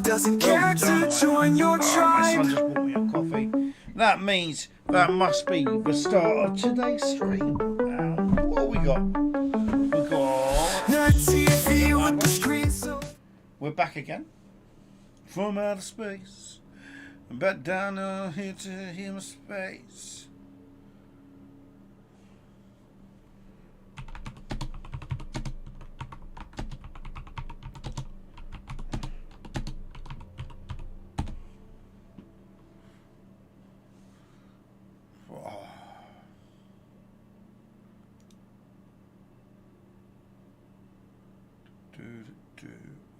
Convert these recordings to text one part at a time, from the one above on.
but doesn't care to join your My son tribe. just bought me a coffee. That means that must be the start of today's stream. What have we got? We got. Not TV with the screen so. We're back again from outer space. I'm back down here to human space.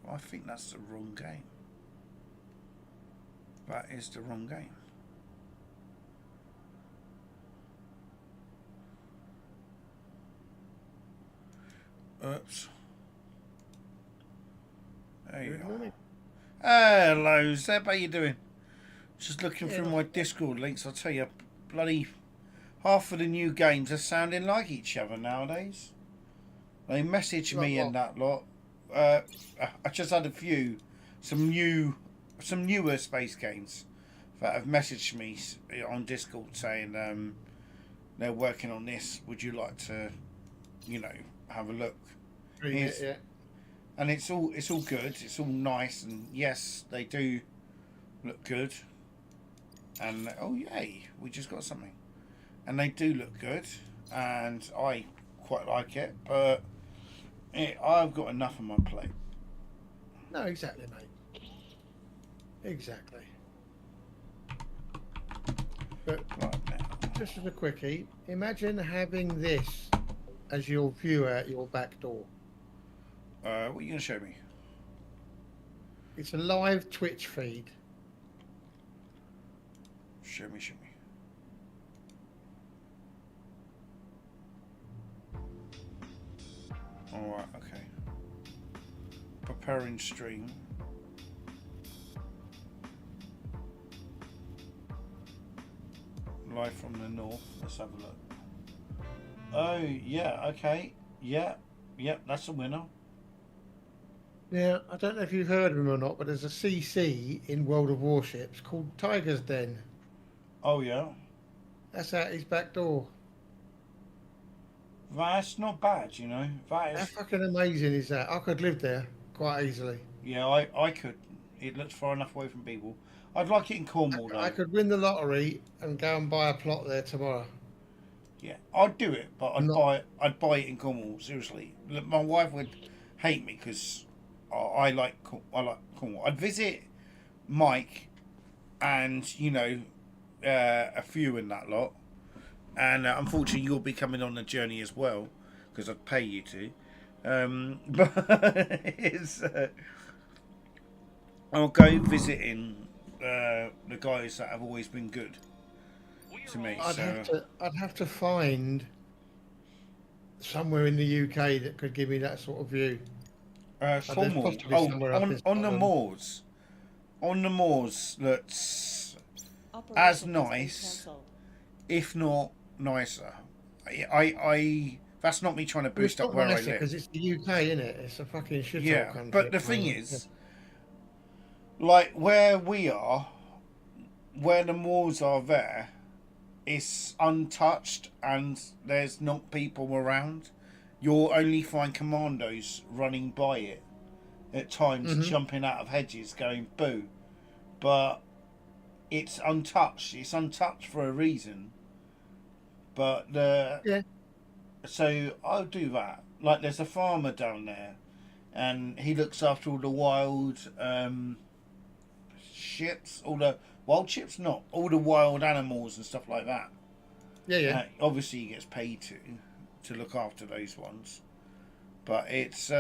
I think that's the wrong game. That is the wrong game. Oops. There you go. Hello, Zeb. How you doing? Just looking through my Discord links. I'll tell you, bloody half of the new games are sounding like each other nowadays. They message me and that lot. I just had a few, some newer space games that have messaged me on Discord saying they're working on this. Would you like to, have a look? Yeah. And it's all good. It's all nice, and yes, they do look good. And oh yay, we just got something, and they do look good, and I quite like it, but. I've got enough on my plate. No, exactly, mate. Exactly. But right now, just as a quickie, imagine having this as your viewer at your back door. what are you going to show me? It's a live Twitch feed. Show me. Alright, okay. Preparing stream. Live from the north. Let's have a look. Oh, yeah, okay. Yeah, that's a winner. Yeah, I don't know if you've heard of him or not, but there's a CC in World of Warships called Tiger's Den. Oh, yeah. That's out his back door. That's not bad, That How is. fucking amazing is that? I could live there quite easily. Yeah, I could. It looks far enough away from people. I'd like it in Cornwall, though. I could win the lottery and go and buy a plot there tomorrow. Yeah, I'd do it, but I'd buy it in Cornwall. Seriously, look, my wife would hate me because I like Cornwall. I'd visit Mike, and a few in that lot, and unfortunately you'll be coming on the journey as well because I'd pay you to. But it's I'll go visiting the guys that have always been good to me. I'd have to find somewhere in the UK that could give me that sort of view. Cornwall. On the moors. On the moors, that's as nice, if not nicer. I that's not me trying to boost up where I live. Because it's the UK, isn't it? It's a fucking shithole country. But the thing is, like where we are, where the moors are there, it's untouched and there's not people around. You'll only find commandos running by it at times, jumping out of hedges, going boo. But it's untouched. It's untouched for a reason. But so I'll do that. Like there's a farmer down there, and he looks after all the wild ships, all the wild ships, not all the wild animals and stuff like that. Yeah. Obviously, he gets paid to look after those ones, but it's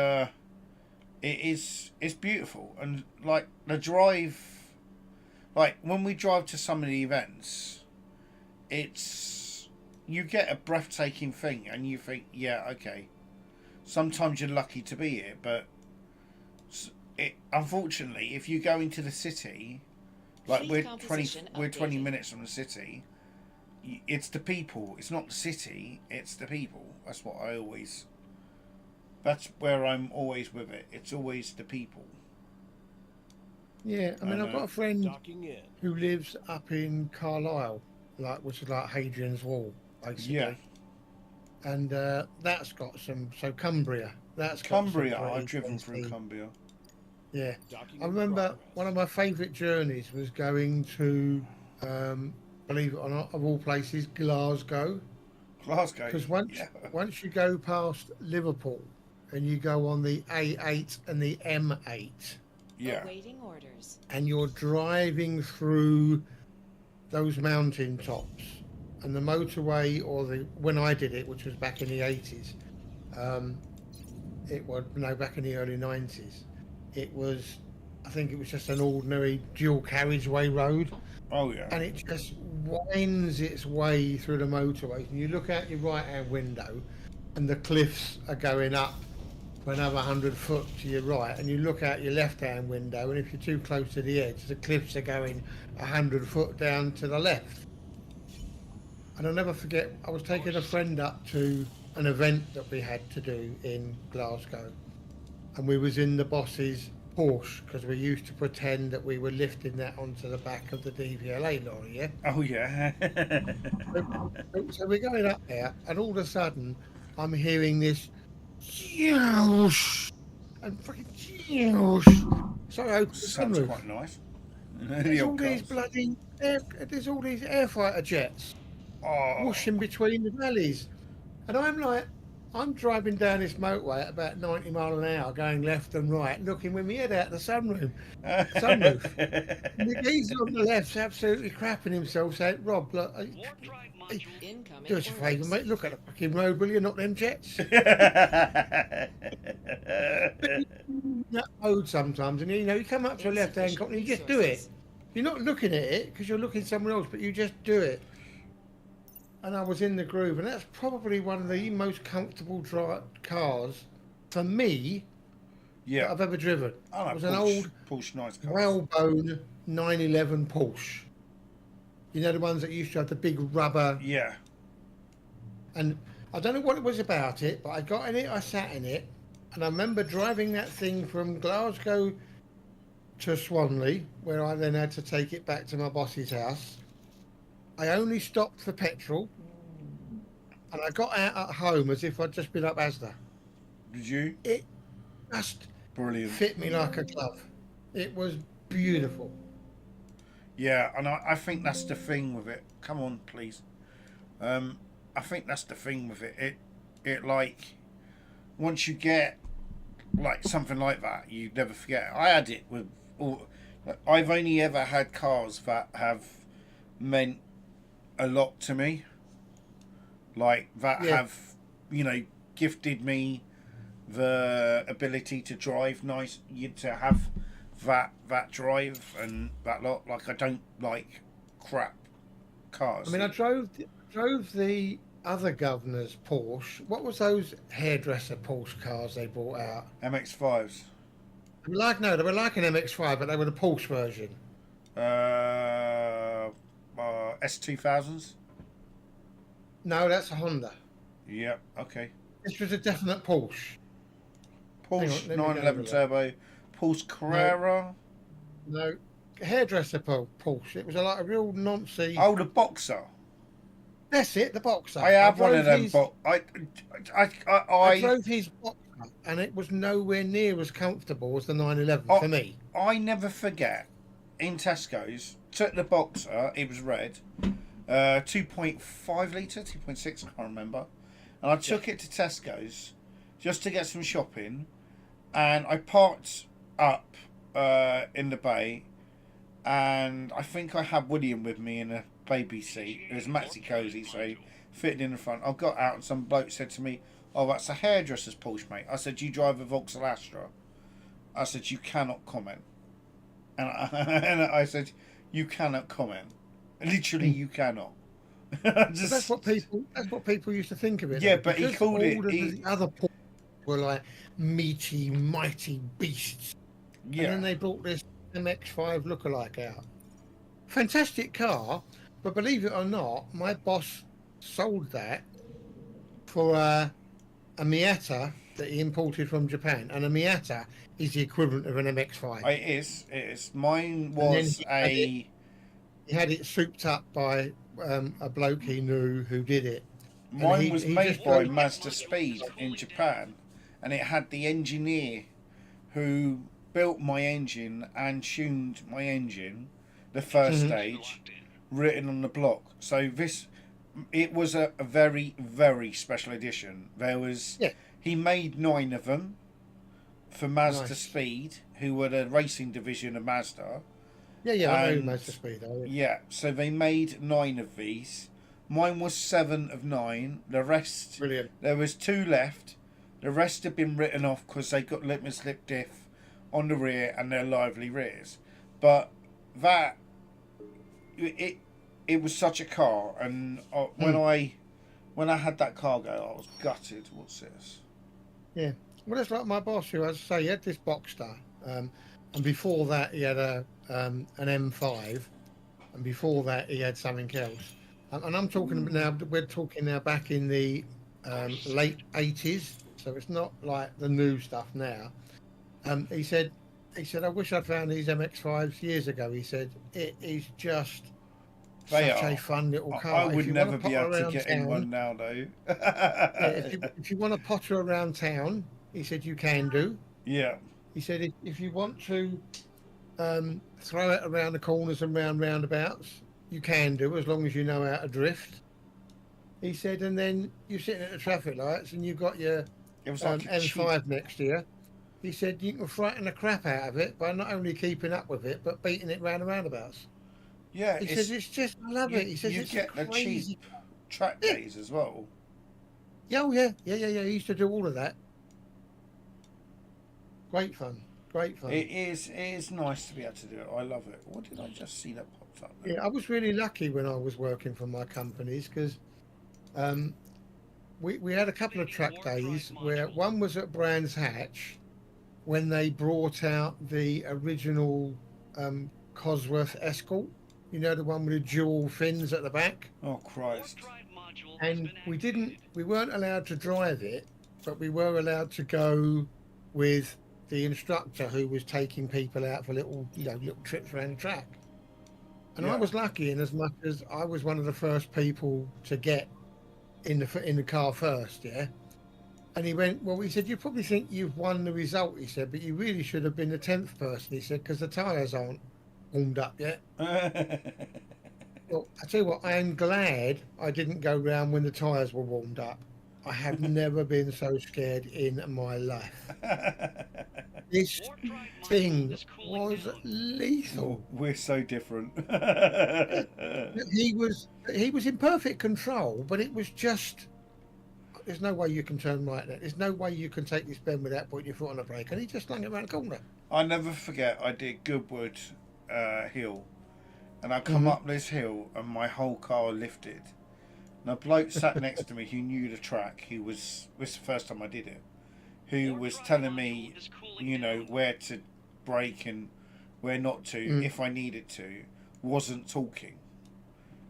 beautiful, and like the drive, like when we drive to some of the events, you get a breathtaking thing, and you think, yeah, okay. Sometimes you're lucky to be here, but unfortunately, if you go into the city, like we're 20 minutes from the city, it's the people. It's not the city. It's the people. That's where I'm always with it. It's always the people. Yeah, I mean, I've got a friend Docking in. who lives up in Carlisle, which is like Hadrian's Wall, Yeah. basically. And that's got some. So Cumbria, that's got some Cumbria. I've pretty driven through tasty. Cumbria. Yeah, Docking I in remember progress. one of my favourite journeys was going to, believe it or not, of all places, Glasgow. Glasgow. Because Yeah. once you go past Liverpool and you go on the A8 and the M8, Yeah. Awaiting orders. and you're driving through those mountain tops, and the motorway, or the when I did it, which was back in the 80s, it was no back in the early 90s. It was, I think it was just an ordinary dual carriageway road, Oh yeah. and it just winds its way through the motorways. And you look out your right-hand window, and the cliffs are going up for another 100 foot to your right, and you look out your left-hand window, and if you're too close to the edge, the cliffs are going 100 foot down to the left. And I'll never forget, I was taking a friend up to an event that we had to do in Glasgow, and we was in the boss's Porsche, because we used to pretend that we were lifting that onto the back of the DVLA lorry, yeah? Oh yeah. So we're going up there, and all of a sudden, I'm hearing this "Yoosh," and fucking "Yoosh." So I open the Sounds sunroof. quite nice. There's The all old these cars. bloody there's all these air fighter jets Oh. whooshing between the valleys, and I'm driving down this motorway at about 90 mile an hour, going left and right, looking with my head out the sunroof. And the geezer on the left's absolutely crapping himself, saying, "Rob, look, Incoming do us a favour, orders. mate. Look at the fucking road, will you? Not them jets." That road sometimes, and you come up to a left-hand corner, you just do it. You're not looking at it because you're looking somewhere else, but you just do it. And I was in the groove, and that's probably one of the most comfortable cars for me that Yeah. I've ever driven. I know, It was an Porsche, old Porsche nice car. whalebone 911 Porsche. You know, the ones that used to have the big rubber. Yeah. And I don't know what it was about it, but I got in it, I sat in it, and I remember driving that thing from Glasgow to Swanley, where I then had to take it back to my boss's house. I only stopped for petrol, and I got out at home as if I'd just been up Asda. Did you? It just Brilliant. fit me like a glove. It was beautiful. Yeah, and I think that's the thing with it. Come on, please. I think that's the thing with it. It like, once you get like something like that, you never forget. I had it with all. I've only ever had cars that have meant a lot to me. Like that Yeah. have, gifted me the ability to drive nice. To have that drive and that lot. Like I don't like crap cars. I mean, I drove the other governor's Porsche. What was those hairdresser Porsche cars they brought out? MX-5s. They were like an MX-5, but they were the Porsche version. S2000s. No, that's a Honda. Yep. Okay. This was a definite Porsche. Hang on, Porsche let me go 911 over that. Turbo. Porsche Carrera. No, hairdresser Porsche. It was like a real noncy. Oh, the Boxer. That's it, the Boxer. I have one of them. his- I drove his Boxer, and it was nowhere near as comfortable as the 911 Oh. for me. I never forget. In Tesco's, took the Boxer. It was red. 2.5 litre, 2.6. I can't remember. And I took it to Tesco's just to get some shopping, and I parked up in the bay, and I think I had William with me in a baby seat. It was maxi cozy, so fitted in the front. I got out, and some bloke said to me, "Oh, that's a hairdresser's Porsche, mate." I said, "You drive a Vauxhall Astra?" I said, "You cannot comment." And I said, "You cannot comment. Literally, you cannot." But that's what people used to think of it. Yeah, though, but he because called it- all of he- the other Porsche were like meaty, mighty beasts. And then Yeah. they brought this MX-5 lookalike out. Fantastic car, but believe it or not, my boss sold that for a Miata that he imported from Japan, and a Miata is the equivalent of an MX-5. It is. It is. Mine And then was a. he had it souped up by a bloke he knew who did it. And Mine he was just made by drove- Mazda Speed in Japan, and it had the engineer who built my engine and tuned my engine, the first stage, written on the block. So it was a very, very special edition. There was, Yeah. he made 9 of them for Mazda Nice. Speed, who were the racing division of Mazda. Yeah, I know And- Mazda Speed. Yeah, so they made 9 of these. Mine was 7 of 9. The rest, Brilliant. there was 2 left. The rest had been written off because they got lip and slip diff on the rear and their lively rears. But that, it was such a car, and when I had that car go, I was gutted. What's this? Yeah. Well, that's like my boss, who, as I say, he had this Boxster, and before that he had an M5, and before that he had something else. And I'm talking now. We're talking now back in the late '80s, so it's not like the new stuff now. He said, I wish I'd found these MX-5s years ago. He said it is just They such are. a fun little car. I If would you wanna never be potter able to around get in town- one now, though. Yeah, if you want to potter around town, he said you can do. Yeah. He said if you want to throw it around the corners and round roundabouts, you can do, as long as you know how to drift. He said, and then you're sitting at the traffic lights and you've got your It was like a M5 next to you. He said you can frighten the crap out of it by not only keeping up with it, but beating it round the roundabouts. Yeah, He says it's just, I love it. He says you it's get the crazy. cheap track days as well. Yeah, oh, yeah. He used to do all of that. Great fun. It is nice to be able to do it. I love it. What did I just see that popped up there? Yeah, I was really lucky when I was working for my companies because we had a couple of track days where one was at Brands Hatch when they brought out the original Cosworth Escort, you know, the one with the dual fins at the back. Oh Christ! And we weren't allowed to drive it, but we were allowed to go with the instructor who was taking people out for little trips around the track. And Yeah. I was lucky in as much as I was one of the first people to get in the car first, yeah. And he went, well, he said, you probably think you've won the result, he said, but you really should have been the 10th person, he said, because the tyres aren't warmed up yet. Well, I tell you what, I am glad I didn't go round when the tyres were warmed up. I have never been so scared in my life. This thing was lethal. We're so different. He was in perfect control, but it was just. There's no way you can turn right there. There's no way you can take this bend without putting your foot on the brake, and he just slung it around the corner. I never forget. I did Goodwood Hill, and I come up this hill, and my whole car lifted. And a bloke sat next to me who knew the track. Who was this the first time I did it? Who was telling me, you know, where to brake and where not to if I needed to. Wasn't talking,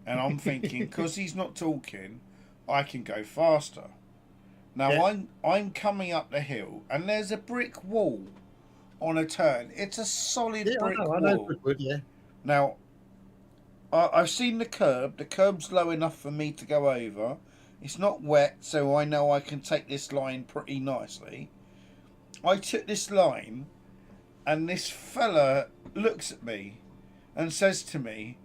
and I'm thinking because he's not talking, I can go faster. Now Yeah. I'm coming up the hill, and there's a brick wall on a turn. It's a solid Yeah, brick I know wall. Goodwood, yeah. Now, I've seen the curb. The curb's low enough for me to go over. It's not wet, so I know I can take this line pretty nicely. I took this line, and this fella looks at me and says to me,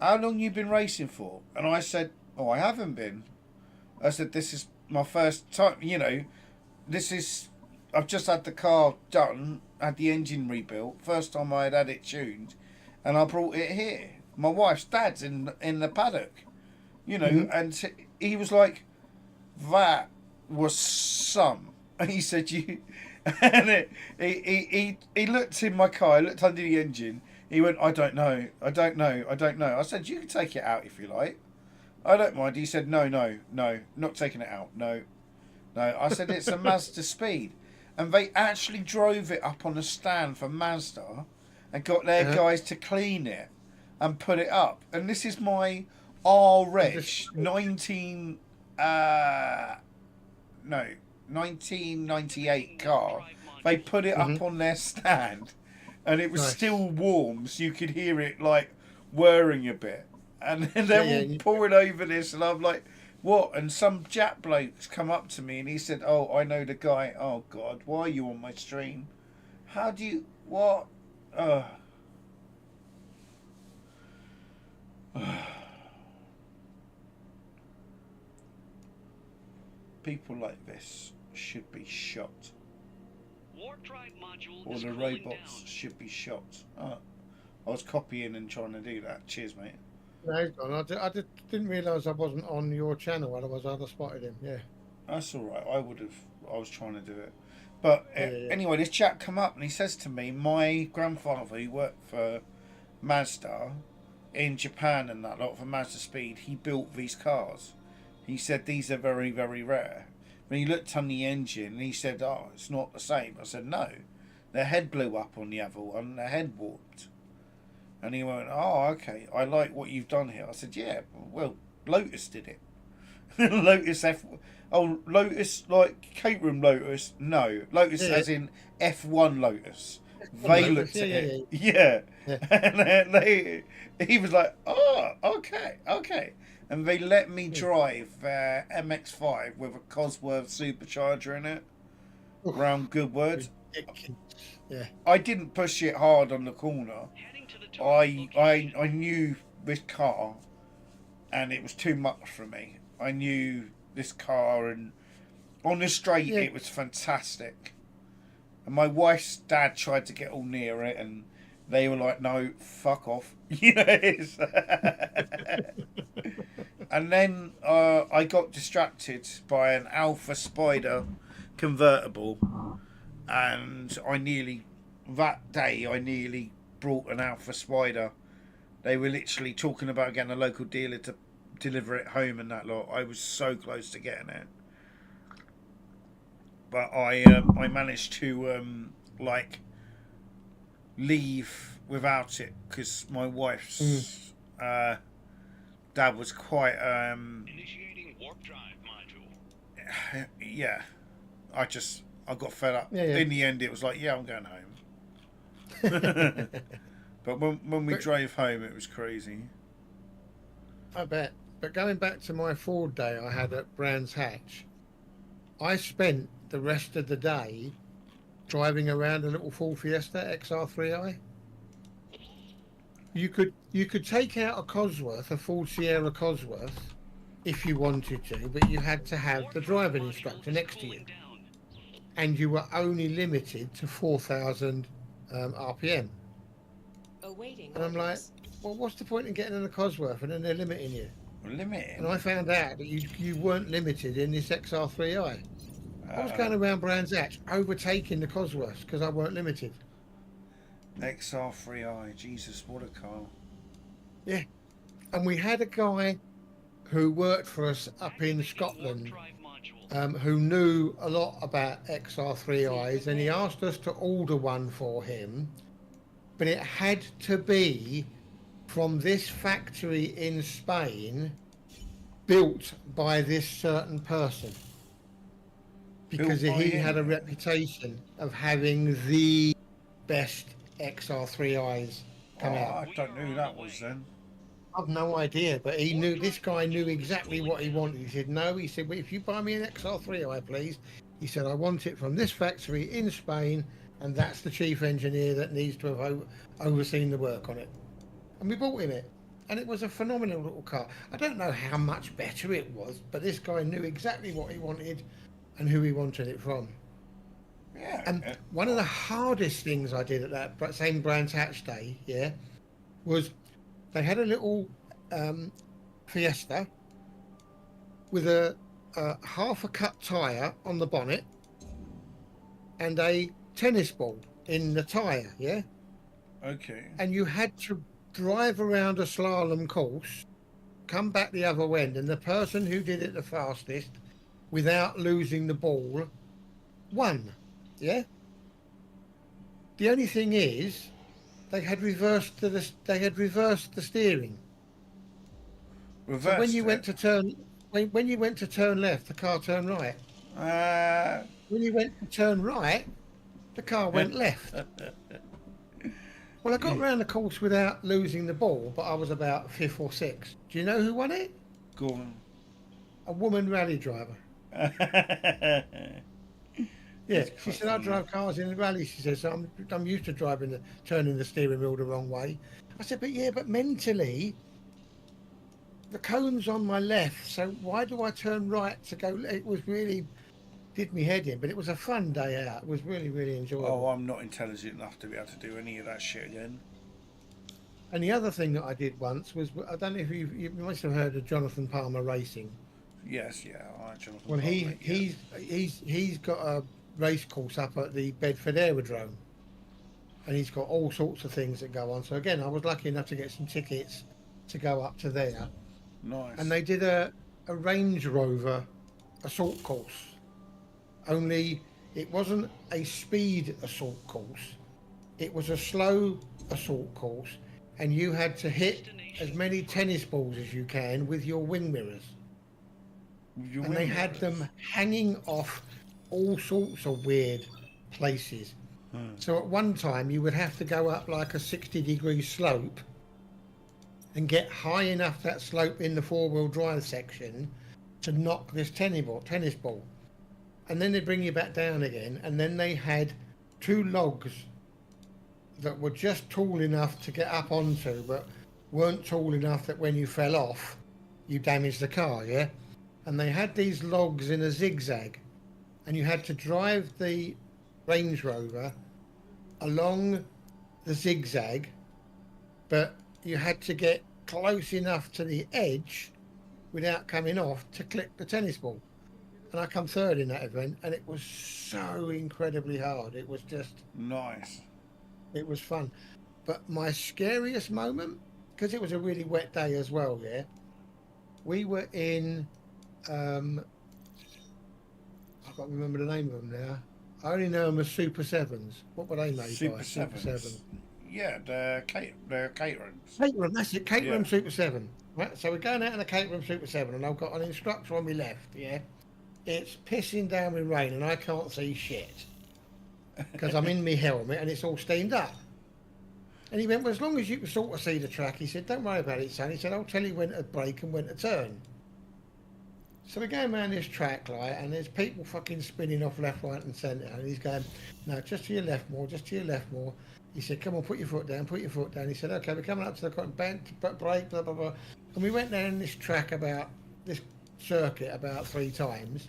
"How long you been racing for?" And I said, "Oh, I haven't been." I said, "This is my first time, you know, I've just had the car done, had the engine rebuilt, first time I had it tuned, and I brought it here. My wife's dad's in the paddock, you know," and he was like, "That was some." And he said, "You," and he looked in my car, he looked under the engine, he went, I don't know. I said, "You can take it out if you like. I don't mind." He said, No, not taking it out. No. I said, "It's a Mazda Speed." And they actually drove it up on a stand for Mazda and got their guys to clean it and put it up. And this is my R-Reg 19... no, 1998 car. They put it up on their stand, and it was Nice. still warm, so you could hear it like whirring a bit. And then they're Yeah, all yeah. pouring over this, and I'm like, "What?" And some Jap bloke's come up to me, and he said, "Oh, I know the guy." Oh God, why are you on my stream? How do you what? People like this should be shot, Warp drive module or is the cooling robots down. should be shot. I was copying and trying to do that. Cheers, mate. No, he's gone. Didn't realise I wasn't on your channel. Otherwise, I'd have spotted him. Yeah. That's all right. I was trying to do it. But Yeah. anyway, this chap come up and he says to me, my grandfather, who worked for Mazda in Japan and that lot for Mazda Speed, he built these cars. He said these are very, very rare. When he looked on the engine, he said, "Oh, it's not the same." I said, "No, their head blew up on the other one. Their head warped." And he went, "Oh, okay. I like what you've done here." I said, "Yeah, well, Lotus did it." Lotus F. Oh, Lotus like Caterham Lotus? No, Lotus Yeah. as in F1 Lotus. They Lotus, looked at yeah, it, yeah. Yeah. And then he was like, "Oh, okay," and they let me drive MX-5 with a Cosworth supercharger in it round Goodwood. Ridiculous. Yeah. I didn't push it hard on the corner. Heading to the target location. I knew this car, and it was too much for me. I knew this car, and on the straight Yeah. it was fantastic. And my wife's dad tried to get all near it, and they were like, "No, fuck off." You know. And then I got distracted by an Alpha Spider convertible, and that day I nearly brought an Alpha Spider. They were literally talking about getting a local dealer to deliver it home and that lot. I was so close to getting it, but I managed to like leave without it because my wife's dad was quite Initiating warp drive module. yeah. I got fed up. Yeah. In the end, it was like, yeah, I'm going home. But when we drove home, it was crazy. I bet. But going back to my Ford day I had at Brands Hatch, I spent the rest of the day driving around a little Ford Fiesta XR3i. You could take out a Cosworth, a Ford Sierra Cosworth, if you wanted to, but you had to have the driving instructor next to you, and you were only limited to 4,000 RPM. Awaiting And I'm like, orders. well, what's the point in getting in a Cosworth and then they're limiting you? Limiting. And I found out that you weren't limited in this XR3i. I was going around Brands Hatch overtaking the Cosworths because I weren't limited. XR3i. Jesus, what a car. Yeah. And we had a guy who worked for us up in Scotland who knew a lot about XR3Is, and he asked us to order one for him, but it had to be from this factory in Spain, built by this certain person, because Built by he him? had a reputation of having the best XR3Is come out. I don't know who that was then. I've no idea, but he knew, this guy knew exactly what he wanted. He said, "No," he said, "well, if you buy me an XR3i, please," he said, "I want it from this factory in Spain, and that's the chief engineer that needs to have overseen the work on it." And we bought him it, and it was a phenomenal little car. I don't know how much better it was, but this guy knew exactly what he wanted and who he wanted it from. Yeah. And one of the hardest things I did at that same Brands Hatch day, yeah, was they had a little Fiesta with a half a cut tyre on the bonnet and a tennis ball in the tyre, yeah? Okay. And you had to drive around a slalom course, come back the other end, and the person who did it the fastest without losing the ball won, yeah? The only thing is, they had reversed the steering. Reversed So when you it. went to turn, when you went to turn left, the car turned right. When you went to turn right, the car went left. Well, I got round the course without losing the ball, but I was about fifth or sixth. Do you know who won it? Go on. A woman rally driver. Yeah, That's she quite said, I funny. drive cars in the rally. She says, so I'm used to turning the steering wheel the wrong way. I said, but mentally, the cone's on my left, so why do I turn right to go? It was really, did me head in, but it was a fun day out. It was really, really enjoyable. Oh, I'm not intelligent enough to be able to do any of that shit again. And the other thing that I did once was, I don't know if you must have heard of Jonathan Palmer Racing. Yes, yeah. I Jonathan Well, Palmer, yeah. he's got a race course up at the Bedford Aerodrome, and he's got all sorts of things that go on. So again, I was lucky enough to get some tickets to go up to there, Nice. and they did a Range Rover assault course. Only it wasn't a speed assault course; it was a slow assault course, and you had to hit as many tennis balls as you can with your wing mirrors. And they had them hanging off all sorts of weird places. So at one time you would have to go up like a 60-degree slope and get high enough that slope in the four-wheel drive section to knock this tennis ball. And then they'd bring you back down again, and then they had two logs that were just tall enough to get up onto, but weren't tall enough that when you fell off, you damaged the car, yeah? And they had these logs in a zigzag, and you had to drive the Range Rover along the zigzag, but you had to get close enough to the edge without coming off to clip the tennis ball. And I come third in that event, and it was so incredibly hard. It was just, Nice. it was fun. But my scariest moment, because it was a really wet day as well, yeah, we were in, I can't remember the name of them now. I only know them as Super Sevens. What were they made Super by? Sevens. Yeah, the Caterings. Caterham, that's it. Caterham Yeah. Super 7. Right, so we're going out in a Caterham Super 7, and I've got an instructor on my left, yeah? It's pissing down with rain, and I can't see shit. Because I'm in my helmet, and it's all steamed up. And he went, well, as long as you can sort of see the track, he said, don't worry about it, son. He said, I'll tell you when to brake and when to turn. So we're going around this track, like, and there's people fucking spinning off left, right, and centre. And he's going, no, just to your left more, just to your left more. He said, come on, put your foot down, put your foot down. He said, okay, we're coming up to the bend, brake, blah, blah, blah. And we went down this track this circuit about 3 times.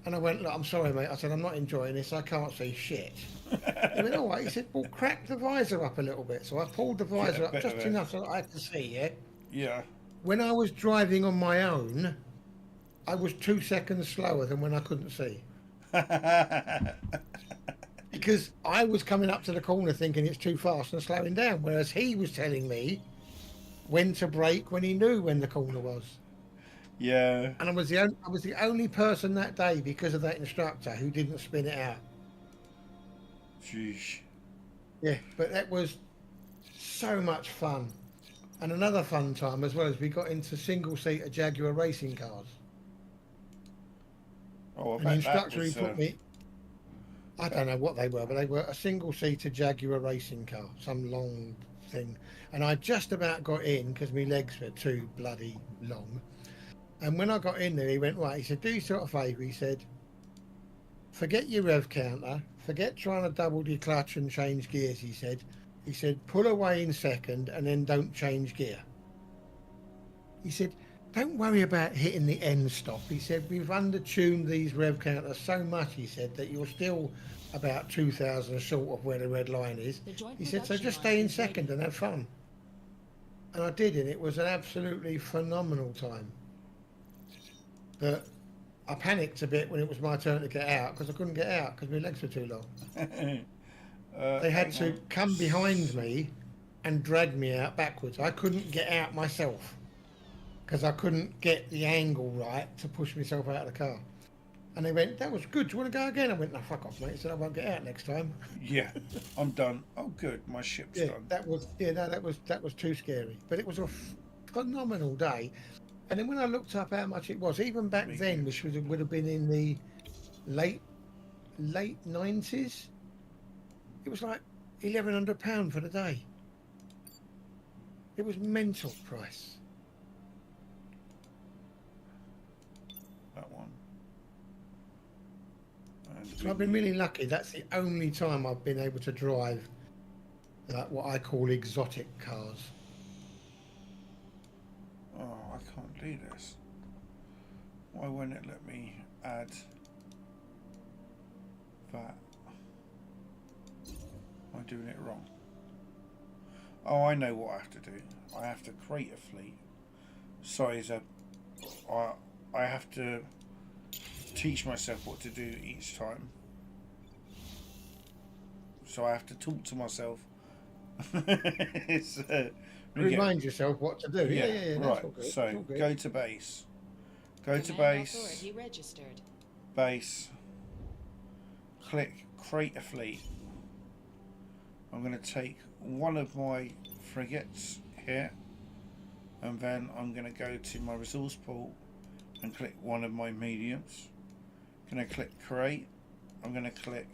And I went, look, I'm sorry, mate. I said, I'm not enjoying this. I can't see shit. He went, all right. He said, well, crack the visor up a little bit. So I pulled the visor up just enough so that I could see, yeah? Yeah. When I was driving on my own, I was 2 seconds slower than when I couldn't see. Because I was coming up to the corner thinking it's too fast and slowing down, whereas he was telling me when to brake when he knew when the corner was. Yeah. And I was the only person that day, because of that instructor, who didn't spin it out. Sheesh. Yeah, but that was so much fun. And another fun time as well as we got into single-seater Jaguar racing cars. Oh, I And the bet that instructor was, he put me, I don't know what they were, but they were a single-seater Jaguar racing car, some long thing. And I just about got in because my legs were too bloody long. And when I got in there, he went, right, he said, do yourself a favour. He said, forget your rev counter, forget trying to double your clutch and change gears, he said. He said, pull away in second and then don't change gear. He said, don't worry about hitting the end stop. He said, we've undertuned these rev counters so much, he said, that you're still about 2,000 short of where the red line is. The joint He said, so production just line stay in is second ready. and have fun. And I did, and it was an absolutely phenomenal time. But I panicked a bit when it was my turn to get out, because I couldn't get out because my legs were too long. They had to come behind me and drag me out backwards. I couldn't get out myself because I couldn't get the angle right to push myself out of the car. And they went, that was good. Do you want to go again? I went, no, fuck off, mate. He said, I won't get out next time. Yeah, I'm done. Oh, good. My ship's Yeah, done. that was too scary. But it was a phenomenal day. And then when I looked up how much it was, even back then, which would have been in the late 90s. It was like £1,100 for the day. It was mental price. That one. And So I've been really lucky. That's the only time I've been able to drive what I call exotic cars. Oh, I can't do this. Why won't it let me add that? Am I doing it wrong? Oh, I know what I have to do. I have to create a fleet. Sorry, I have to teach myself what to do each time. So I have to talk to myself. It's, Remind yourself what to do. Yeah. That's right. all good. So That's all good. go to base. Go to Command base. authority registered. Base. Click create a fleet. I'm going to take one of my frigates here, and then I'm going to go to my resource pool and click one of my mediums. I'm going to click create. I'm going to click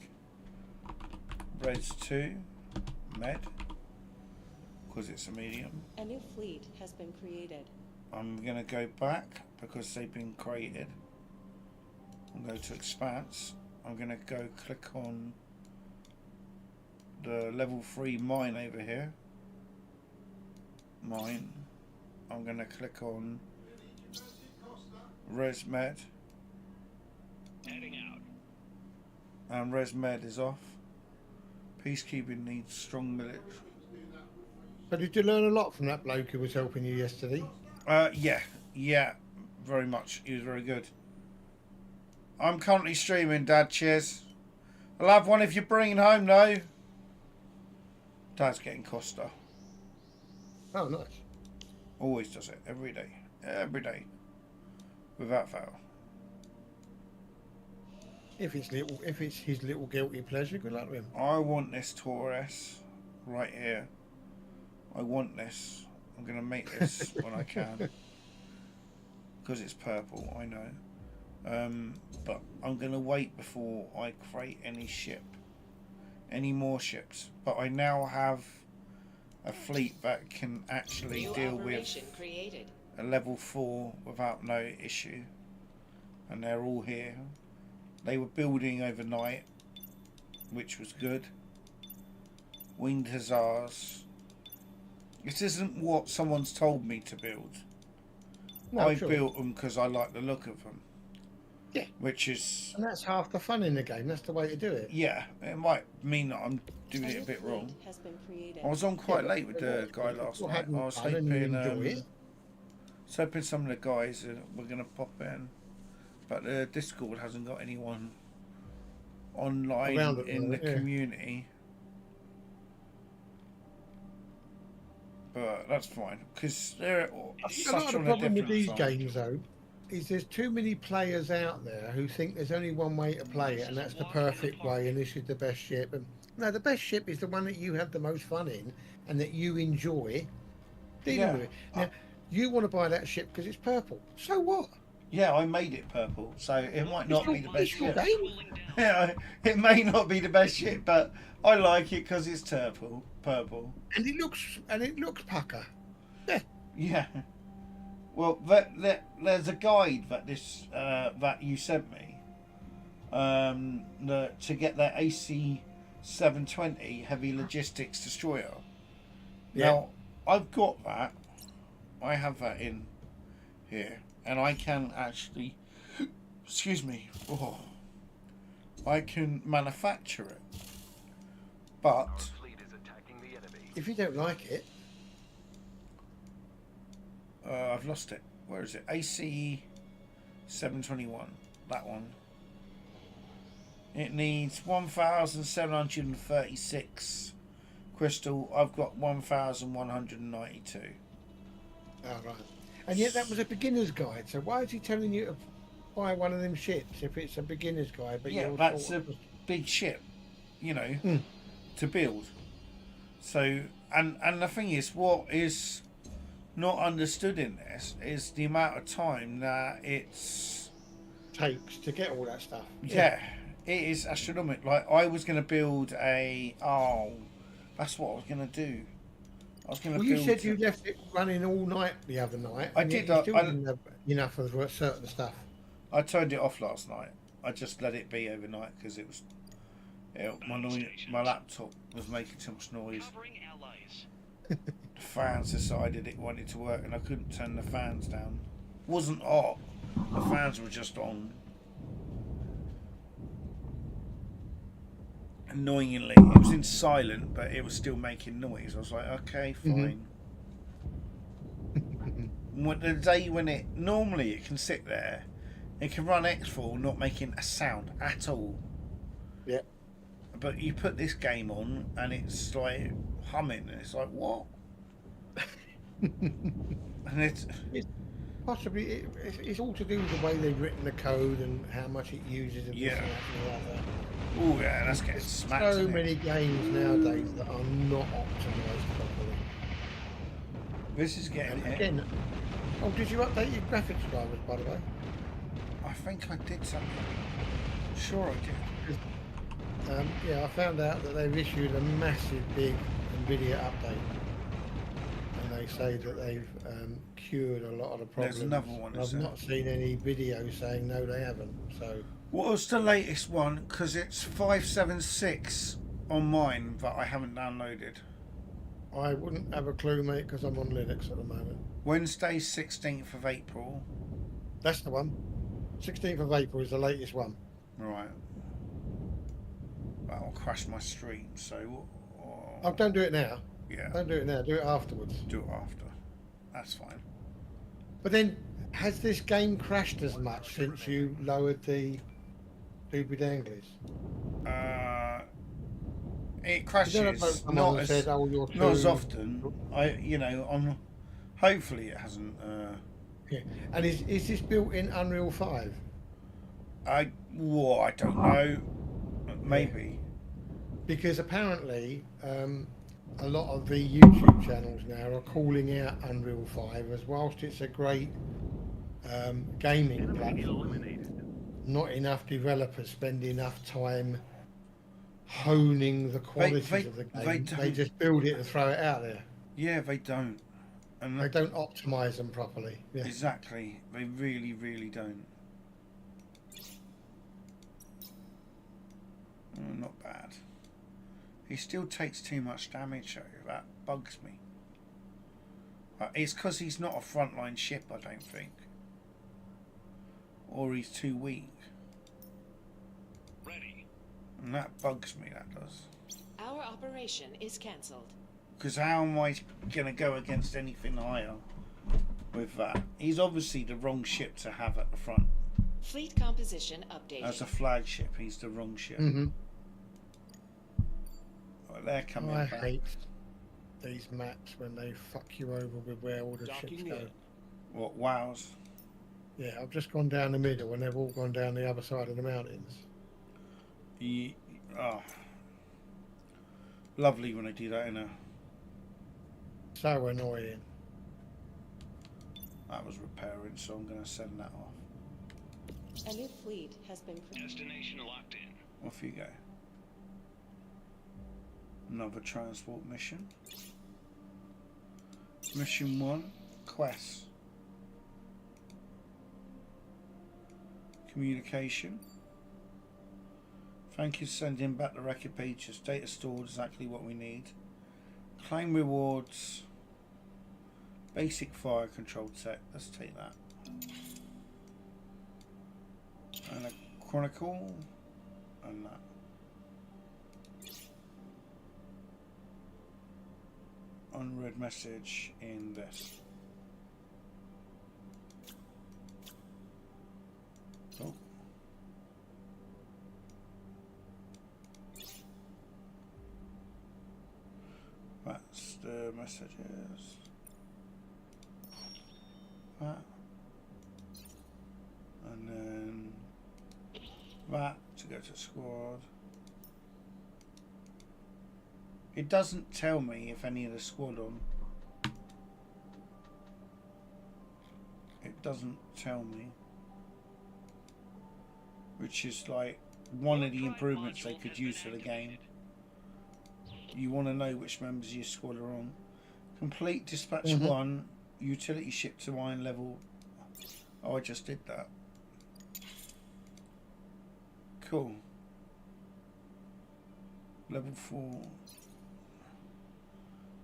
Res 2 Med because it's a medium. A new fleet has been created. I'm going to go back because they've been created. I'm going to Expanse. I'm going to go click on the level 3 mine over here. Mine. I'm going to click on Res Med. Heading out. And Res Med is off. Peacekeeping needs strong military. So did you learn a lot from that bloke who was helping you yesterday? Yeah, very much. He was very good. I'm currently streaming, Dad. Cheers. I'll have one if you're bringing home, no. Dad's getting Costa. Oh, nice. Always does it. Every day. Without fail. If it's his little guilty pleasure, good luck to him. I want this Taurus right here. I want this. I'm going to make this when I can. Because it's purple, I know. But I'm going to wait before I create any more ships. But I now have a fleet that can actually New deal with operation created. a level 4 without no issue. And they're all here. They were building overnight, which was good. Winged Hussars. This isn't what someone's told me to build. No, I sure. built them because I like the look of them. Yeah. Which is, And that's half the fun in the game. That's the way to do it. yeah, it might mean that I'm doing A it a new bit fleet wrong. has been created. I was on quite Yeah, late with the guy if last you're night. having I was fun and you hoping, enjoy it. some of the guys were going to pop in. But the Discord hasn't got anyone online Around at the in the moment, yeah. community. But that's fine because they're A such lot of the on a problem with different these side. games, though, is there's too many players out there who think there's only one way to play it, and that's the perfect way, and this is the best ship. And no, the best ship is the one that you have the most fun in and that you enjoy dealing Yeah. with it. Now, you want to buy that ship because it's purple. So what? Yeah, I made it purple, so it might not be the best It's your ship. game. Cooling down. Yeah, it may not be the best ship, but I like it because it's purple. And it looks pucker. Yeah. Well, there's a guide that you sent me to get that AC 720 heavy logistics destroyer. Yeah. Now I've got that. I have that in here, and I can actually, excuse me, I can manufacture it. But Fleet is attacking the enemy. If you don't like it, I've lost it. Where is it? AC 721. That one. It needs 1,736 crystal. I've got 1,192. oh, right. And yet that was a beginner's guide. So why is he telling you to buy one of them ships if it's a beginner's guide? But Yeah, you're that's sort a of- big ship, to Hmm. build. So, and the thing is, what is not understood in this is the amount of time that it's takes to get all that stuff. Yeah, it is astronomical. Like, I was going to build a... Oh, that's what I was going to do. I was going to Well, you build... said you left it running all night the other night. I and yet did, You still I- didn't have enough of certain stuff. I turned it off last night. I just let it be overnight because it was... my laptop was making too much noise. Covering allies. The fans decided it wanted to work and I couldn't turn the fans down. Wasn't hot. The fans were just on. Annoyingly, it was in silent, but it was still making noise. I was like, okay, fine. The day when normally it can sit there, it can run X4 not making a sound at all. Yeah. But you put this game on and it's like humming, and it's like, what? And it's Possibly it's all to do with the way they've written the code and how much it uses and Yeah. this and that and the other. oh yeah, that's getting smacked. So isn't it? many games nowadays that are not optimized properly. This is getting And it. again, oh, did you update your graphics drivers, by the way? I think I did something. Sure, I did. Yeah, I found out that they've issued a massive big NVIDIA update. And they say that they've cured a lot of the problems. There's another one, I've is there? not seen any video saying no, they haven't. So What was the latest one? Because it's 576 on mine, but I haven't downloaded. I wouldn't have a clue, mate, because I'm on Linux at the moment. Wednesday, 16th of April. That's the one. 16th of April is the latest one. Right. That'll crash my stream, so... Oh, don't do it now. yeah, Don't do it now. Do it afterwards. do it after. That's fine. But then, has this game crashed as much since you lowered the doobie danglies? It crashes, Someone not that as, said, "Oh, you're not as too-" often. Hopefully it hasn't. Yeah. And is this built in Unreal 5? I don't know. Maybe. Because apparently, a lot of the YouTube channels now are calling out Unreal 5 as whilst it's a great gaming platform, not enough developers spend enough time honing the qualities of the game. They just build it and throw it out there. Yeah, they don't. And They don't optimize them properly. Yeah. exactly. They really, really don't. Oh, not bad. He still takes too much damage, though. That bugs me. It's because he's not a frontline ship, I don't think. Or he's too weak. Ready. And that bugs me, that does. Our operation is cancelled. Because how am I going to go against anything higher with that? He's obviously the wrong ship to have at the front. Fleet composition updated. As a flagship, he's the wrong ship. Mm-hmm. Well, they're coming I back. hate these maps when they fuck you over with where all the ships Docking go. in. What, wows? Yeah, I've just gone down the middle and they've all gone down the other side of the mountains. Oh. Lovely when I do that, innit? So annoying. That was repairing, so I'm going to send that off. A new fleet has been created. Destination locked in. Off you go. Another transport mission. Mission 1, quest. Communication. Thank you for sending back the record pages. Data stored, exactly what we need. Claim rewards. Basic fire control tech. Let's take that. And a chronicle. And that. Unread message in this. Oh. That's the messages. That. And then that to go to squad. It doesn't tell me if any of the squad on. It doesn't tell me. which is like one of the improvements they could use for the game. You want to know which members of your squad are on. Complete dispatch 1, utility ship to iron level. Oh, I just did that. Cool. Level 4.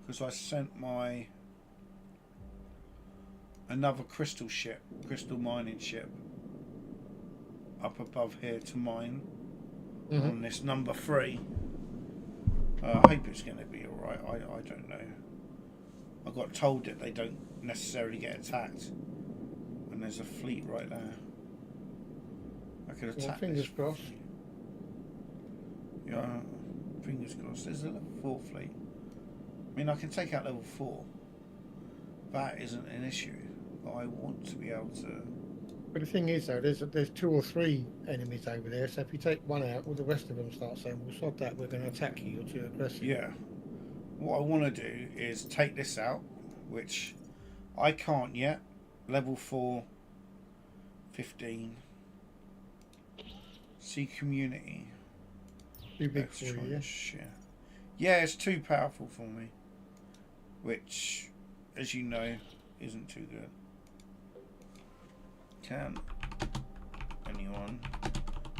Because I sent my another crystal mining ship up above here to mine on this number 3. I hope it's going to be alright. I don't know. I got told that they don't necessarily get attacked. And there's a fleet right there. I could attack. Fingers crossed. Yeah, fingers crossed. There's a level 4 fleet. I mean, I can take out level 4. That isn't an issue. But I want to be able to. But the thing is, though, there's 2 or 3 enemies over there. So if you take one out, all the rest of them start saying, "Well, sod that. We're going to attack you. You're too aggressive." Yeah. What I want to do is take this out, which I can't yet. Level 4, 15. See community. Too big for you, yeah? Yeah, it's too powerful for me. Which, as you know, isn't too good. Can anyone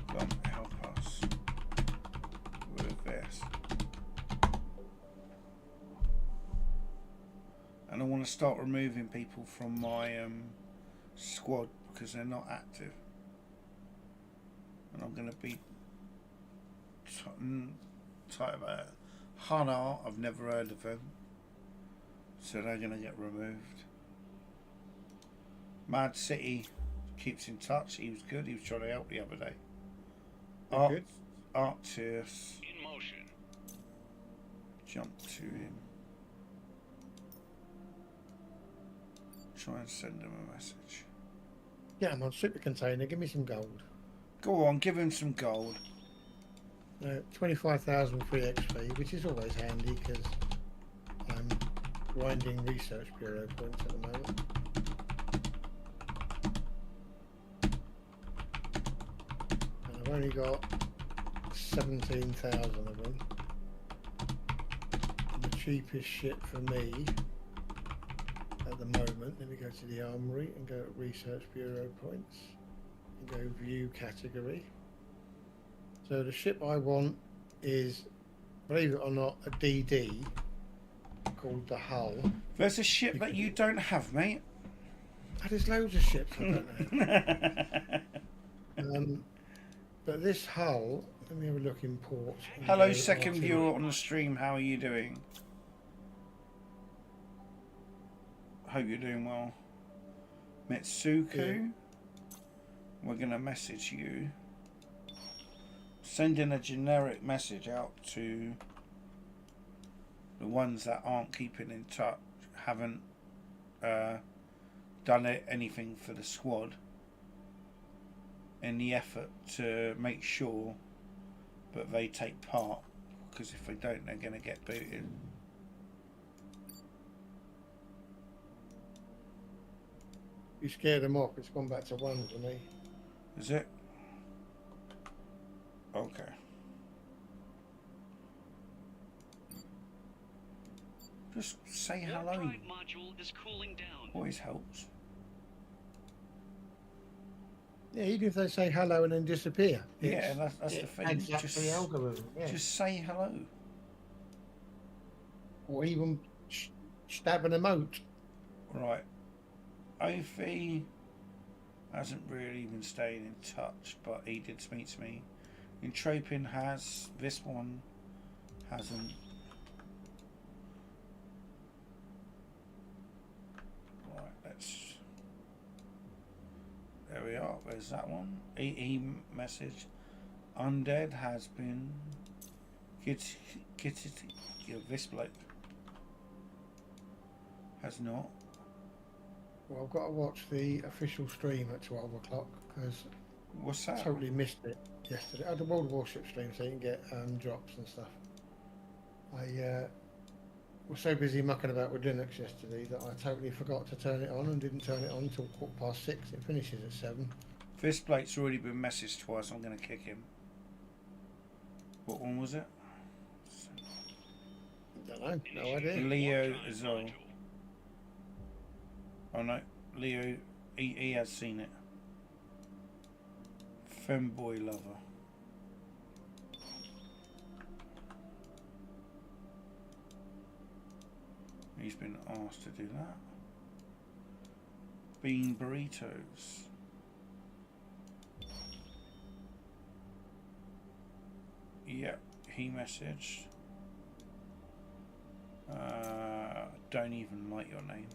come help us with this? And I want to start removing people from my squad because they're not active. And I'm going to be tight about it. Hana, I've never heard of them. So they're going to get removed. Mad City keeps in touch. He was good. He was trying to help the other day. Arctius. In motion. Jump to him. Try and send him a message. Yeah, I'm on super container. Give me some gold. Go on, give him some gold. 25,000 free XP, which is always handy because I'm grinding research bureau points at the moment. And I've only got 17,000 of them. And the cheapest ship for me at the moment, let me go to the armory and go to research bureau points and go view category. So the ship I want is, believe it or not, a DD called the Hull. There's a ship that you don't have, mate. Oh, there's loads of ships I don't know. But this Hull, let me have a look in ports. Hello, second viewer on the stream. How are you doing? Hope you're doing well. Mitsuku, yeah. We're going to message you. Sending a generic message out to the ones that aren't keeping in touch, haven't done anything for the squad, in the effort to make sure that they take part, because if they don't, they're going to get booted. You scared them off. It's gone back to 1 for me. Is it? Okay. Just say hello. Drive module is cooling down. Always helps. Yeah, even if they say hello and then disappear. Yeah, that's the thing. Adds up to the algorithm. Yeah. Just say hello. Or even stab an emote. Right. Ophi hasn't really been staying in touch, but he did speak to me. Entropin has. This one hasn't. Right, let's. There we are. There's that one. E message. Undead has been. Get it. This bloke has not. Well, I've got to watch the official stream at 12 o'clock because What's I that? totally missed it yesterday. I had the World Warship stream so you can get drops and stuff. I was so busy mucking about with Linux yesterday that I totally forgot to turn it on and didn't turn it on until 6:15. It finishes at 7. This blake's already been messaged twice. I'm going to kick him. What one was it? Don't know. No idea. Leo as well. Oh no, Leo. He has seen it. Femboy lover. He's been asked to do that. Bean burritos. Yep, he messaged. Don't even like your name.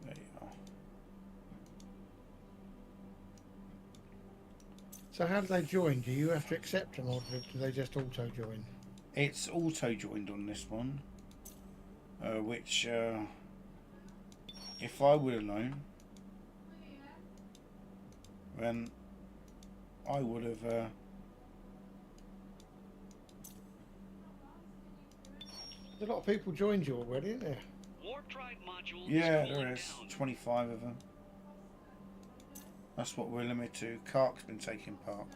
There you are. So how do they join? Do you have to accept them, or do they just auto join? It's auto joined on this one, which if I would have known, then I would have. There's a lot of people joined you already, isn't there? Warp drive module Yeah, is there cooling is down. 25 of them. That's what we're limited to. Kark's been taking part.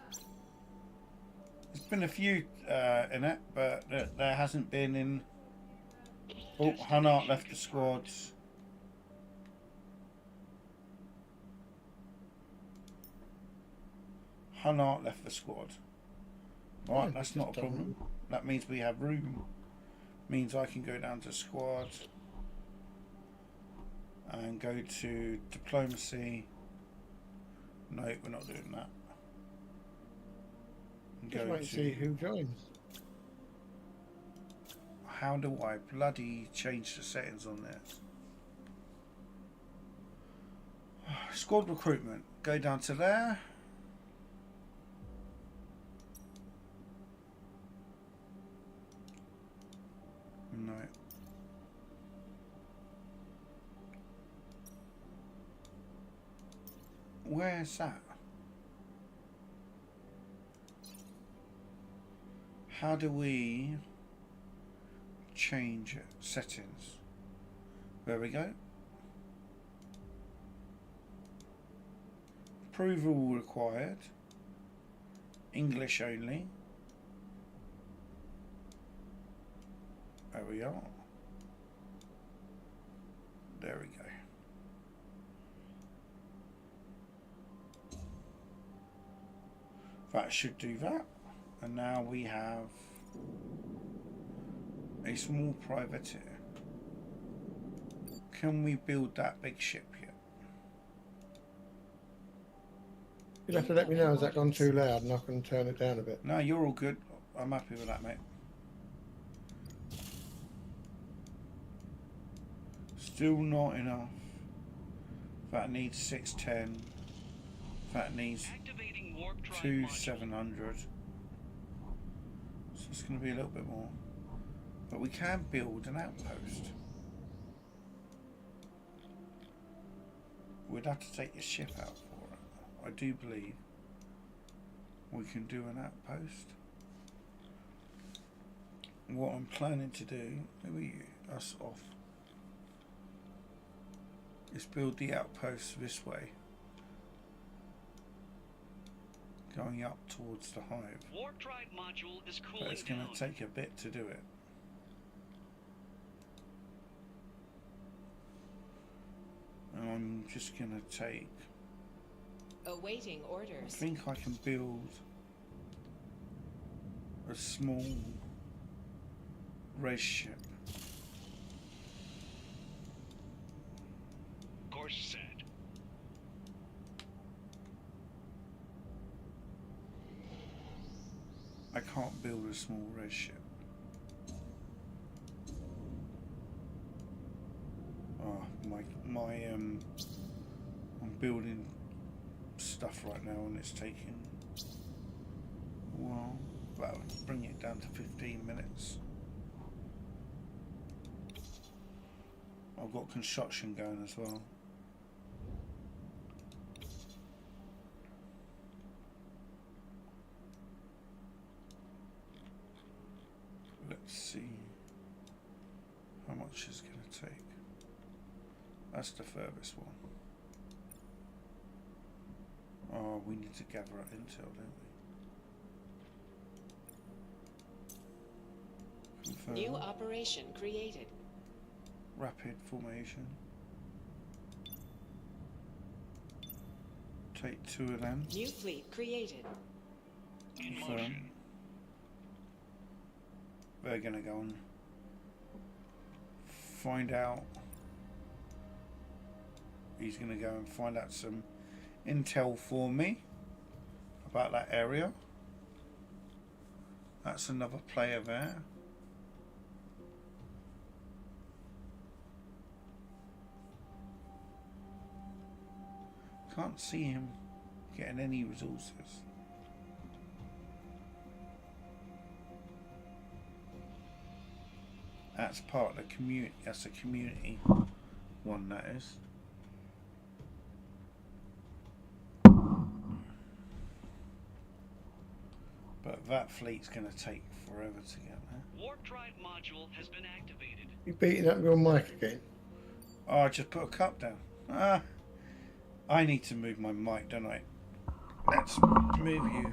There's been a few in it, but there hasn't been in. Oh, Hunart left the squads. Hunart left the squad. Right, Yeah, that's just not a problem. That means we have room. Means I can go down to squad and go to diplomacy. No, we're not doing that. And Just go wait and see who joins. How do I bloody change the settings on this? Squad recruitment. Go down to there. No. Where's that? How do we change it? Settings. There we go. Approval required. English only. There we are. There we go. That should do that. And now we have a small privateer. Can we build that big ship yet? You'll have to let me know, has that gone too loud, and I can turn it down a bit. No, you're all good. I'm happy with that, mate. Still not enough. That needs 610. That needs Activating warp drive 2700. So it's going to be a little bit more. But we can build an outpost. We'd have to take the ship out for it. I do believe we can do an outpost. What I'm planning to do, maybe us off, is build the outpost this way, going up towards the hive. Warp drive module is But cooling it's going down. to take a bit to do it. And I'm just going to take, Awaiting I orders. think I can build a small race ship. Course set. I can't build a small race ship. Oh, I'm building stuff right now and it's taking a while. Well, bring it down to 15 minutes. I've got construction going as well. Let's see how much it's going to take. That's the furthest one. Oh, we need to gather up intel, don't we? Confirm. New operation created. Rapid formation. Take 2 of them. New fleet created. In Confirm. motion. They're gonna go and find out. He's gonna go and find out some intel for me about that area. That's another player there. Can't see him getting any resources. That's part of the community. That's a community one, that is. But that fleet's going to take forever to get there. Warp drive module has been activated. You beating up your mic again? Oh, I just put a cup down. Ah, I need to move my mic, don't I? Let's move you.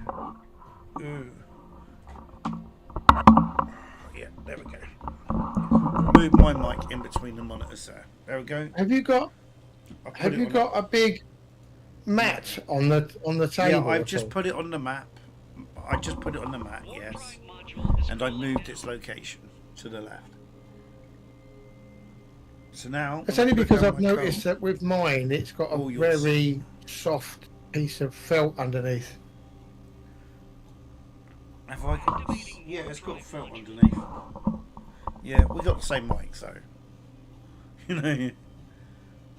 Ooh. Yeah, there we go. Move my mic in between the monitors there. There we go. Have you got I put Have it you on got a big mat on the the, table? yeah, I've at just all? put it on the map. I just put it on the map, Warp yes. drive module is And I cooling moved down. its location to the left. So now... It's when I only put because down I've my noticed cup- that with mine, it's got a Oh, yours. very soft piece of felt underneath. Have I got... Yeah, it's got felt underneath. Yeah, we got the same mic, so... You know...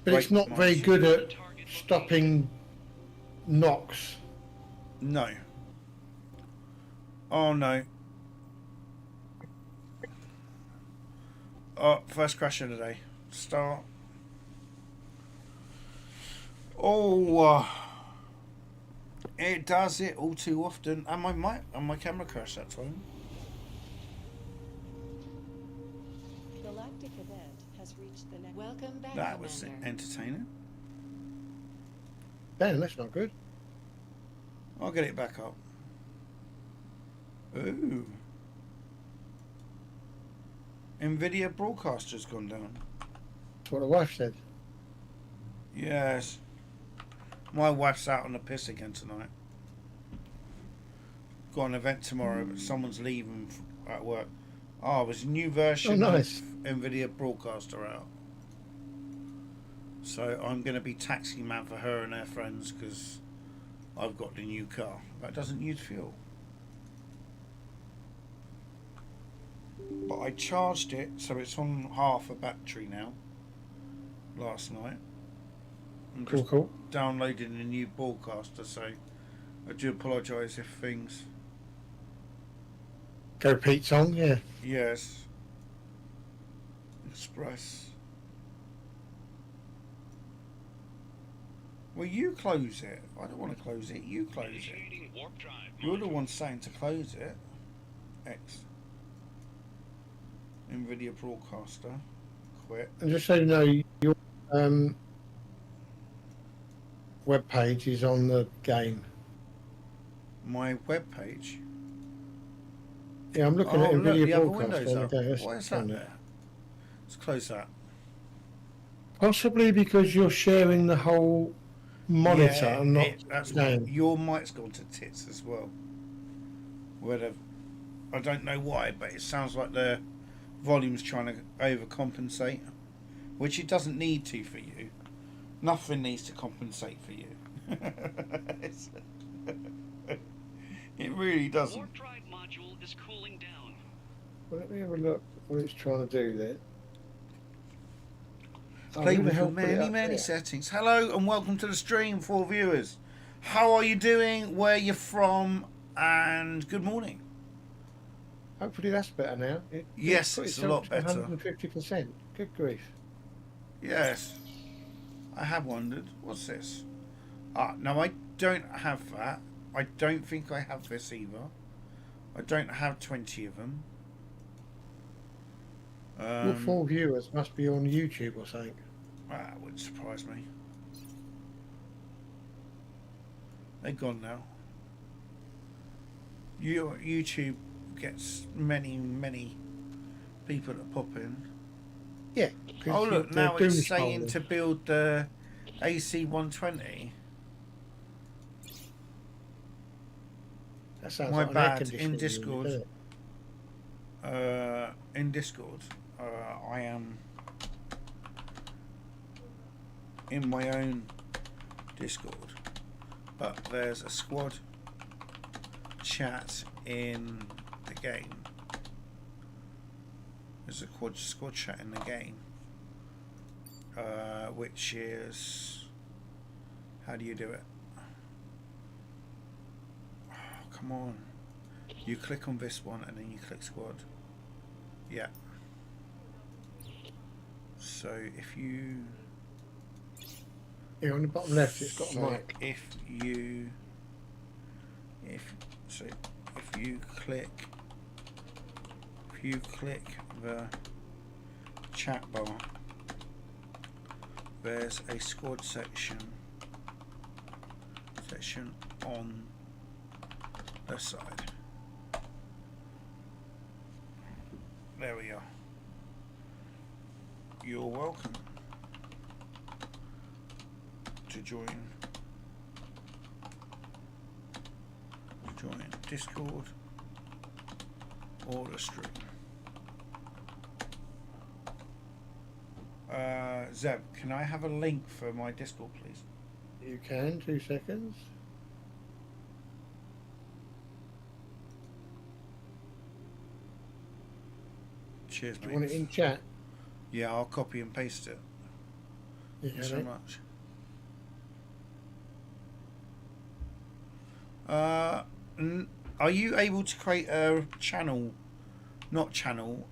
But it's Right, not very Mark. good at stopping knocks. No. Oh, no. Oh, first crash of the day. Start. Oh, it does it all too often. And my camera crashed that time. Galactic event has reached the next. Welcome back, That was Commander. entertaining. Damn, that's not good. I'll get it back up. Ooh. NVIDIA broadcaster's gone down. That's what the wife said. Yes. My wife's out on the piss again tonight. Got an event tomorrow, but someone's leaving at work. Oh, there's a new version nice. of NVIDIA broadcaster out. So I'm going to be taxi man for her and her friends because I've got the new car. That doesn't use fuel. But I charged it, so it's on half a battery now. Last night. I'm Cool, just cool. downloading a new broadcaster, so I do apologise if things... Go Pete song, yeah. Yes. Express. Well, you close it. I don't want to close it. You close it. Initiating warp drive You're the module. one saying to close it. X. NVIDIA broadcaster. Quit. And just so you know, your web page is on the game. My web page. Yeah, I'm looking at Oh, look, NVIDIA the other broadcast window's on the up. game. Let's Why is turn that it. there? Let's close that. Possibly because you're sharing the whole monitor Yeah, and not that's the game. your mic's gone to tits as well. Whether I don't know why, but it sounds like the volume's trying to overcompensate, which it doesn't need to for you. Nothing needs to compensate for you. It's- it really doesn't. Warp drive module is cooling down. Well, let me have a look what it's trying to do there. Oh, Play who the with hell your put it many, up many there? settings. Hello and welcome to the stream for viewers. How are you doing? Where you're from? And good morning. Hopefully that's better now. Yes, put it's a itself lot to better. 150%. Good grief. Yes. I have wondered. What's this? No, I don't have that. I don't think I have this either. I don't have 20 of them. Your 4 viewers must be on YouTube or something. That wouldn't surprise me. They're gone now. YouTube gets many people that pop in. Yeah. 'cause Oh look, they're now it's doom saying scrolling. to build the AC-120. That sounds My like an air bad. conditioning In unit, Discord. doesn't it? In Discord, I am in my own Discord, but there's a squad chat in the game. There's a squad chat in the game, which is, how do you do it? Oh, come on. You click on this one and then you click squad. Yeah. So if you... Yeah, on the bottom left, it's got a so mic. if you click the chat bar, there's a squad section on the side. There we are. You're welcome to join Discord or the stream. Zeb, can I have a link for my Discord, please? You can, 2 seconds. Cheers, Do you want it mate. in chat? Yeah, I'll copy and paste it. Yeah, Thanks so mate. much. Are you able to create a channel? Not channel.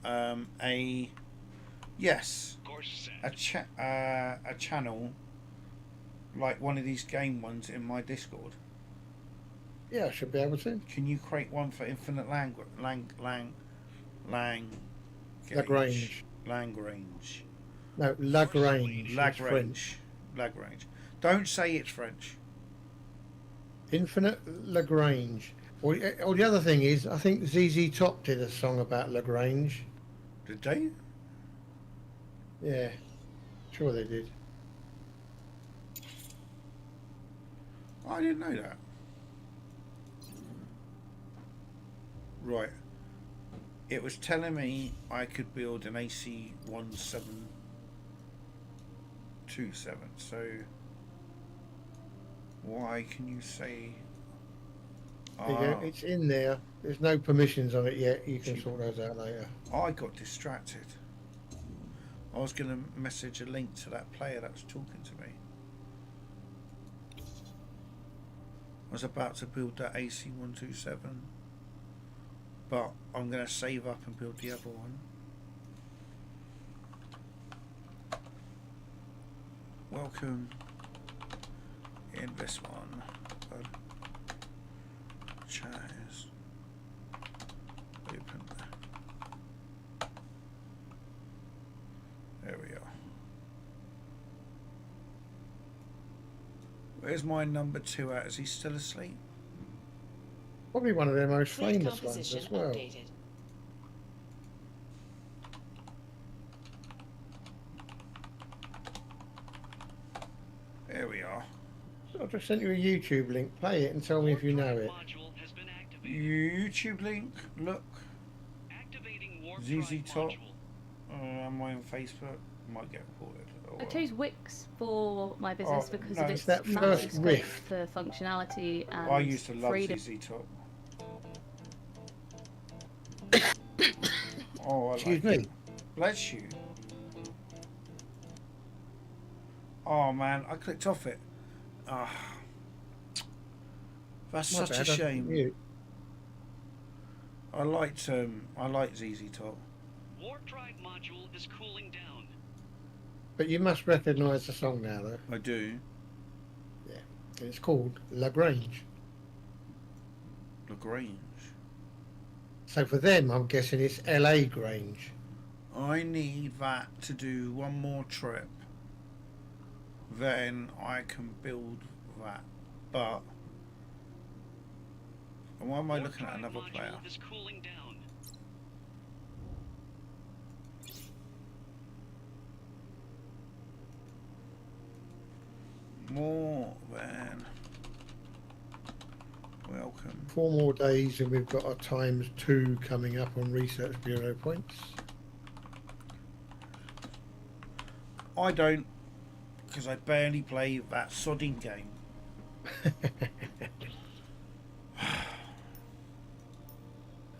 Yes, Course set. a channel like one of these game ones in my Discord. Yeah, I should be able to. Can you create one for Infinite Lagrange. Lagrange. No, Lagrange. It's French. Lagrange. Lagrange. Don't say it's French. Infinite Lagrange. Or the other thing is, I think ZZ Top did a song about Lagrange. Did they? Yeah, sure they did. I didn't know that. Right. It was telling me I could build an AC-1727. So why can you say? There you go. It's in there. There's no permissions on it yet. You can sort those out later. I got distracted. I was going to message a link to that player that was talking to me. I was about to build that AC-127, but I'm going to save up and build the other one. Welcome in this one. Chat is open. There we are. Where's my number 2 at? Is he still asleep? Probably one of their most Fleet famous ones composition as well. updated. There we are. So I just sent you a YouTube link. Play it and tell me if you know it. Module has been activated. YouTube link. Look. Activating warp ZZ drive Top. module. Am I on Facebook? Might get reported. Oh, I well. chose Wix for my business Oh, because no, of it's its that massive first scope riff. for functionality and I used to love freedom. ZZ Top. Oh, I Excuse like me. it. Bless you. Oh man, I clicked off it. Ah, that's My such bad, a I didn't shame. mute. I liked ZZ Top. Warp drive module is cooling down. But you must recognise the song now, though. I do. It's called Lagrange. Lagrange. So for them, I'm guessing it's LA Grange. I need that to do one more trip. then I can build that. But why am I Warp looking at drive another module player? is cooling down. More than welcome. 4 more days and we've got our ×2 coming up on Research Bureau points. I don't, because I barely play that sodding game.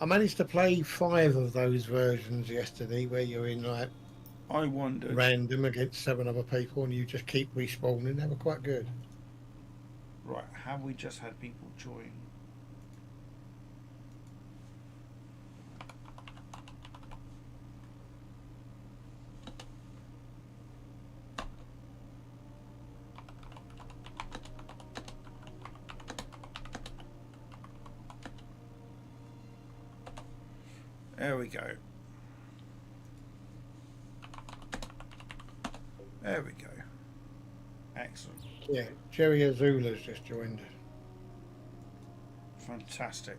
I managed to play 5 of those versions yesterday where you're in like I wondered. random against 7 other people and you just keep respawning. They were quite good. Right, have we just had people join? There we go. There we go. Excellent. Yeah, Jerry Azula's just joined. Fantastic.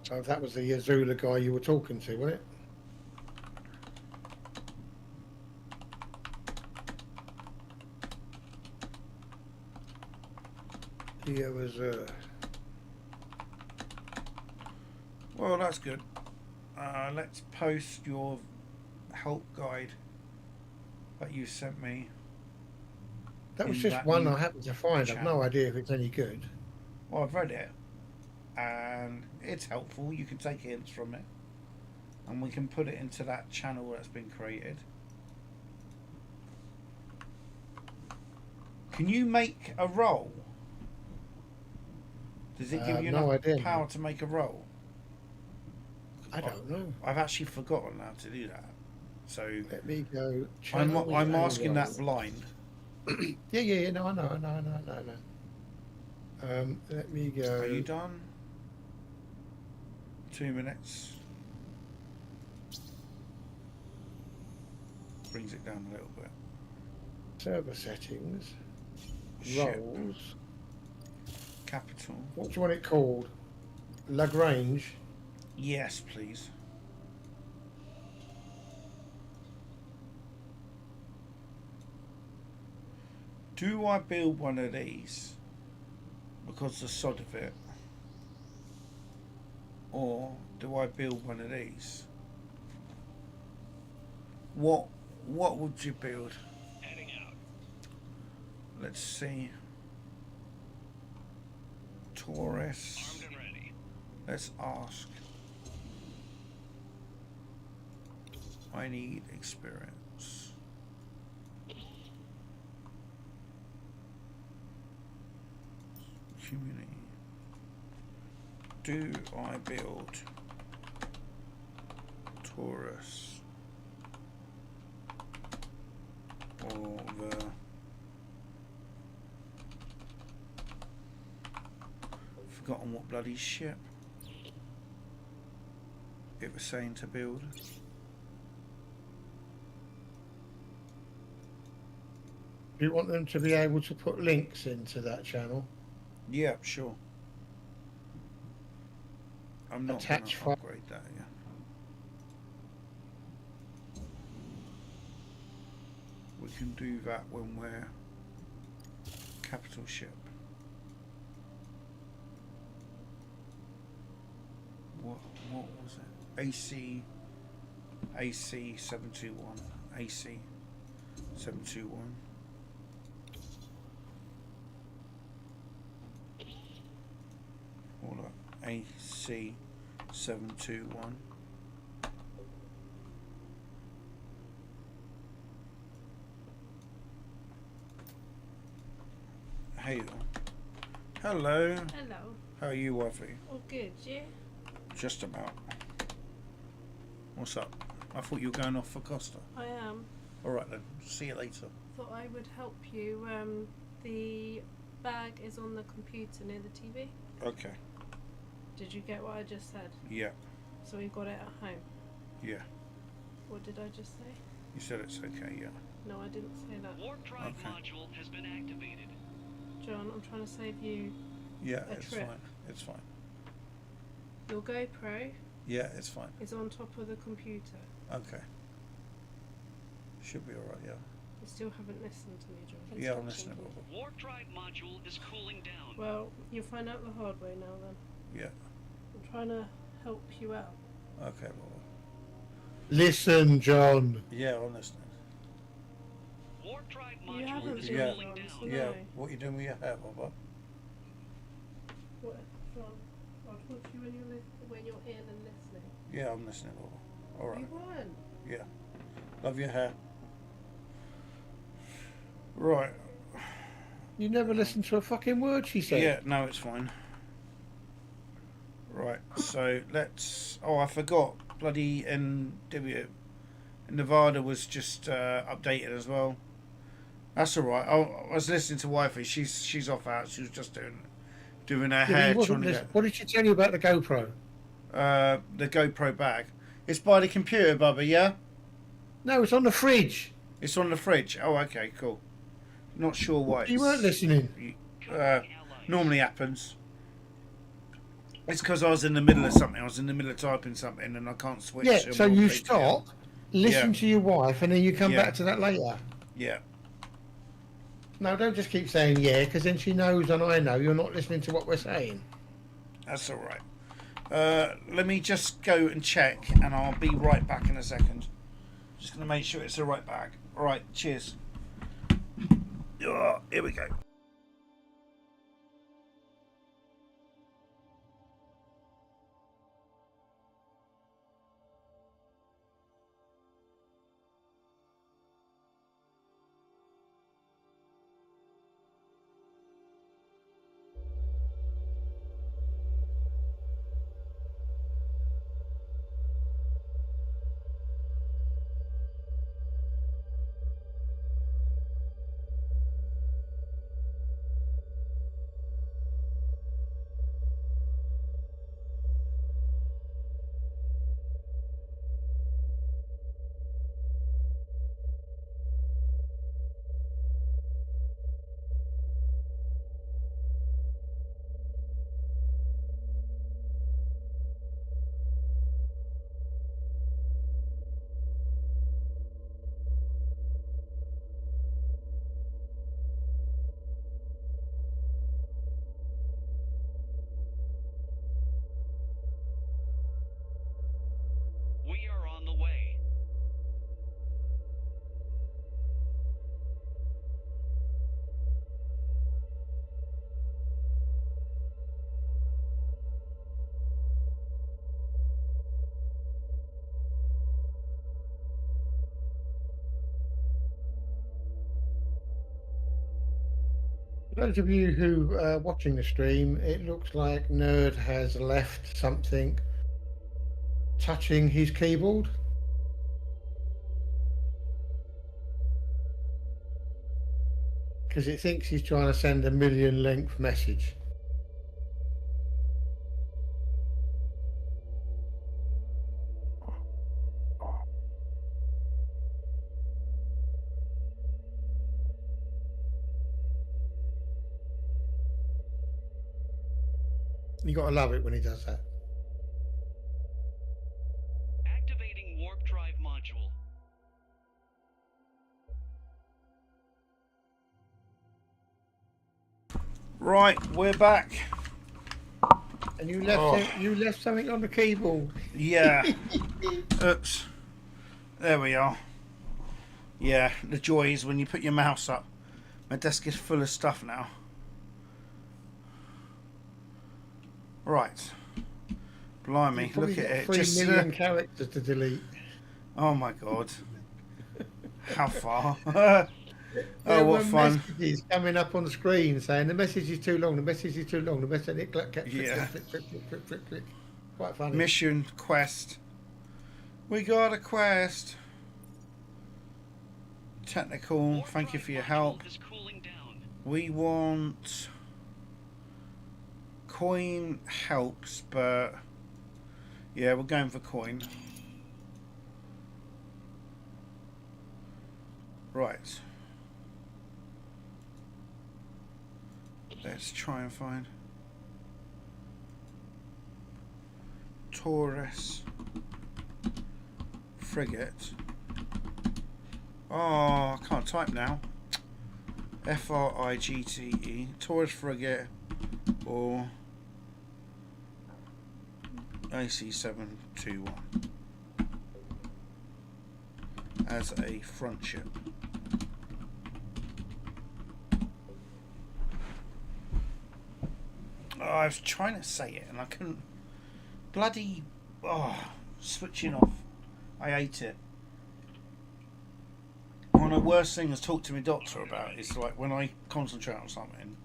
So that was the Azula guy you were talking to, wasn't it? Yeah, it was. Well, that's good. Let's post your help guide that you sent me. That was in just that one new I happened to find. I've no channel. idea if it's any good. Well, I've read it, and it's helpful. You can take hints from it, and we can put it into that channel that's been created. Can you make a roll? Does it give you no enough idea, power mate. to make a roll? I don't know. I've actually forgotten how to do that. So Let me go. I'm channels asking and that roles. blind. Yeah. No, I know. Let me go. Are you done? 2 minutes. Brings it down a little bit. Server settings. Ship. Roles. Capital. What do you want it called? Lagrange. Yes, please. Do I build one of these because the sod of it, or do I build one of these? What would you build? Heading out. Let's see. Taurus. Armed and ready. Let's ask. I need experience. Community. Do I build Taurus or the forgotten what bloody ship it was saying to build? Do you want them to be able to put links into that channel? Yeah, sure. I'm not going Attach to file. upgrade that yet. We can do that when we're capital ship. What was it? AC 721. AC 721. Hold up. AC 721. Hey. Hello. Hello. How are you, wifey? All good, you? Just about. What's up? I thought you were going off for Costa. I am. Alright then. See you later. Thought I would help you. The bag is on the computer near the TV. Okay. Did you get what I just said? Yeah. So we've got it at home. Yeah. What did I just say? You said it's okay, yeah. No, I didn't say that. Warp drive Okay. module has been activated. John, I'm trying to save you Yeah, a it's trip. fine. It's fine. Your GoPro Yeah, it's fine. is on top of the computer. Okay. Should be alright, yeah. You still haven't listened to me, John. Yeah, I'm Construction listening. complete. Warp drive module is cooling down. Well, you'll find out the hard way now then. Yeah. I'm trying to help you out. Okay, well. Listen, John. Yeah, I'm listening. Warp drive You module haven't is been, Yeah. cooling John, so down. Yeah, no. what you doing with your hair, Bubba? What, John? I'll talk to you when you're in and listening. Yeah, I'm listening, Bubba. Alright. You weren't. Yeah. Love your hair. Right. You never listened to a fucking word she said. Yeah, no, it's fine. Right, so let's... Oh, I forgot. Bloody Nevada was just updated as well. That's alright. I was listening to Wifey. She's off out. She was just doing her Yeah, but hair. you wasn't Trying to listening. What did she tell you about the GoPro? get the GoPro bag. It's by the computer, Bubba, yeah? No, it's on the fridge. It's on the fridge. Oh, okay, cool. Not sure why. You weren't listening. Normally happens. It's because I was in the middle of something. I was in the middle of typing something and I can't switch. Yeah, on so one you page. stop, listen Yeah. to your wife, and then you come Yeah. back to that later. Yeah. No, don't just keep saying yeah, because then she knows and I know you're not listening to what we're saying. That's all right. Let me just go and check and I'll be right back in a second. Just going to make sure it's the right bag. All right, cheers. Here we go. We are on the way. For those of you who are watching the stream, it looks like Nerd has left something touching his keyboard. Because it thinks he's trying to send a million length message. You got to love it when he does that. Activating warp drive module. Right, we're back. And you left you left something on the keyboard. Yeah. Oops. There we are. Yeah, the joy is when you put your mouse up. My desk is full of stuff now. Right. Blimey, You've probably look at got it. 3 Just million characters to delete. oh my god. How far? There Oh, were what fun. messages coming up on the screen saying the message is too long, the message is too long, the message it click, click, Yeah. click, click, click, click, click, click. Quite funny. Mission quest. We got a quest. Technical, Warp thank you drive for your module help. is cooling down. We want coin helps, but yeah, we're going for coin. Right. Let's try and find Taurus frigate. Oh, I can't type now. Frigate, Taurus frigate, or AC-721 as a front ship. Oh, I was trying to say it and I couldn't. Bloody switching off. I hate it. One of the worst things to talk to my doctor about is like when I concentrate on something,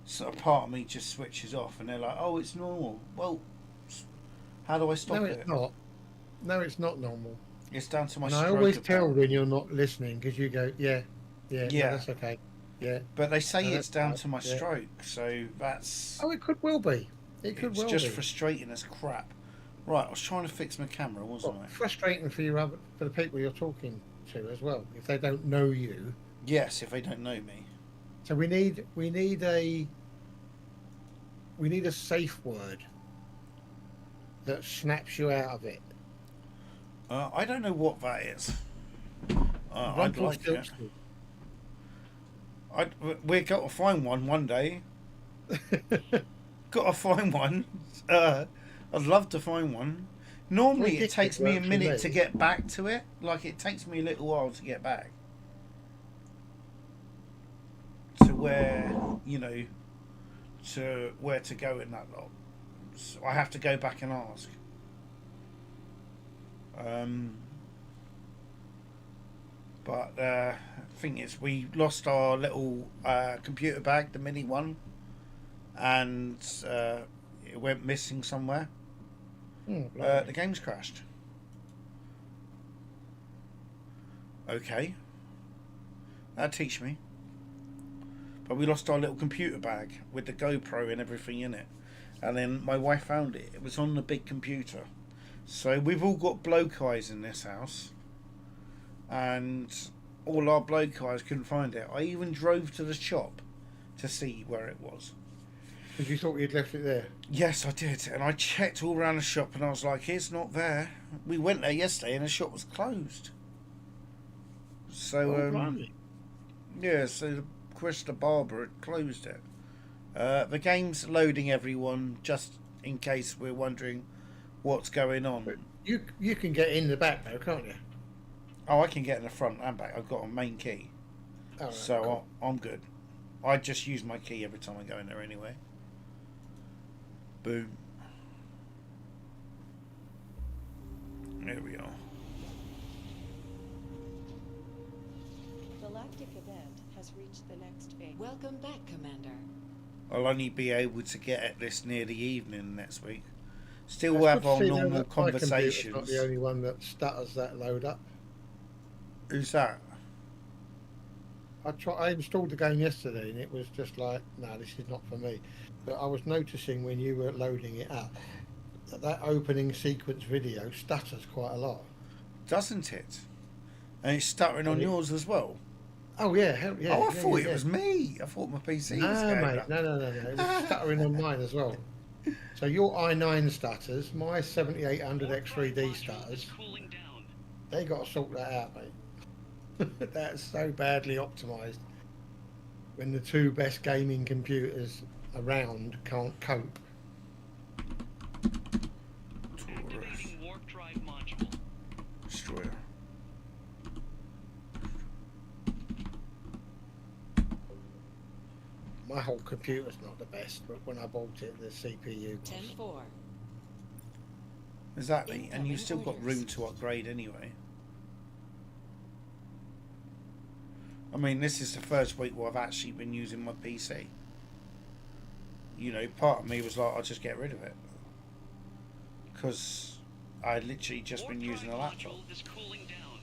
so a part of me just switches off and they're like, "Oh, it's normal." Well, how do I stop No, it? it's not. No, it's not normal. It's down to my And I stroke. always tell apparently. when you're not listening because you go, yeah, no, Yeah. that's okay. Yeah. But they say No, it's that's down right, to my yeah. stroke, so that's. Oh, it could well be. It could It's well just be. frustrating as crap. Right, I was trying to fix my camera, wasn't Well, I? frustrating for for the people you're talking to as well, if they don't know you. Yes, if they don't know me. So we need a safe word that snaps you out of it. I don't know what that is. I'd like it. We've got to find one day. Got to find one. I'd love to find one. Normally it takes me a minute to get back to it. Like it takes me a little while to get back to where, to where to go in that lot. So I have to go back and ask. But thing is, we lost our little computer bag, the mini one, and it went missing somewhere. The game's crashed. Okay, that'll teach me. But we lost our little computer bag with the GoPro and everything in it, and then my wife found it. It was on the big computer. So we've all got bloke eyes in this house, and all our bloke eyes couldn't find it. I even drove to the shop to see where it was. Because you thought you'd left it there. Yes, I did, and I checked all around the shop, and I was like, "It's not there." We went there yesterday, and the shop was closed. So, yeah, so Krista Barber had closed it. The game's loading, everyone, just in case we're wondering what's going on. But you can get in the back though, can't you? Oh, I can get in the front and back. I've got a main key, Right, so cool. I'm good. I just use my key every time I go in there anyway. Boom. There we are. The Galactic event has reached the next phase. Welcome back, Commander. I'll only be able to get at this near the evening next week. Still That's have good to our see, though, normal that my computer's conversations. not the only one that stutters that load up. Who's that? I installed the game yesterday and it was just like, no, this is not for me. But I was noticing when you were loading it up that opening sequence video stutters quite a lot. Doesn't it? And it's stuttering on yours as well. Oh yeah, hell yeah. Oh, I yeah, thought yeah, it was me. I thought my PC was No, going mate, up. no. It was stuttering on mine as well. So your i9 stutters, my 7800 X3D stutters. Cooling down. They got to sort that out, mate. That's so badly optimized. When the two best gaming computers around can't cope. Activating warp drive module. Destroyer. My whole computer's not the best, but when I bought it, the CPU was. 10-4. Exactly. And you've Incoming still got orders. room to upgrade anyway. I mean, this is the first week where I've actually been using my PC. You know, part of me was like, I'll just get rid of it. Because I had literally just been using a laptop. Module is cooling down.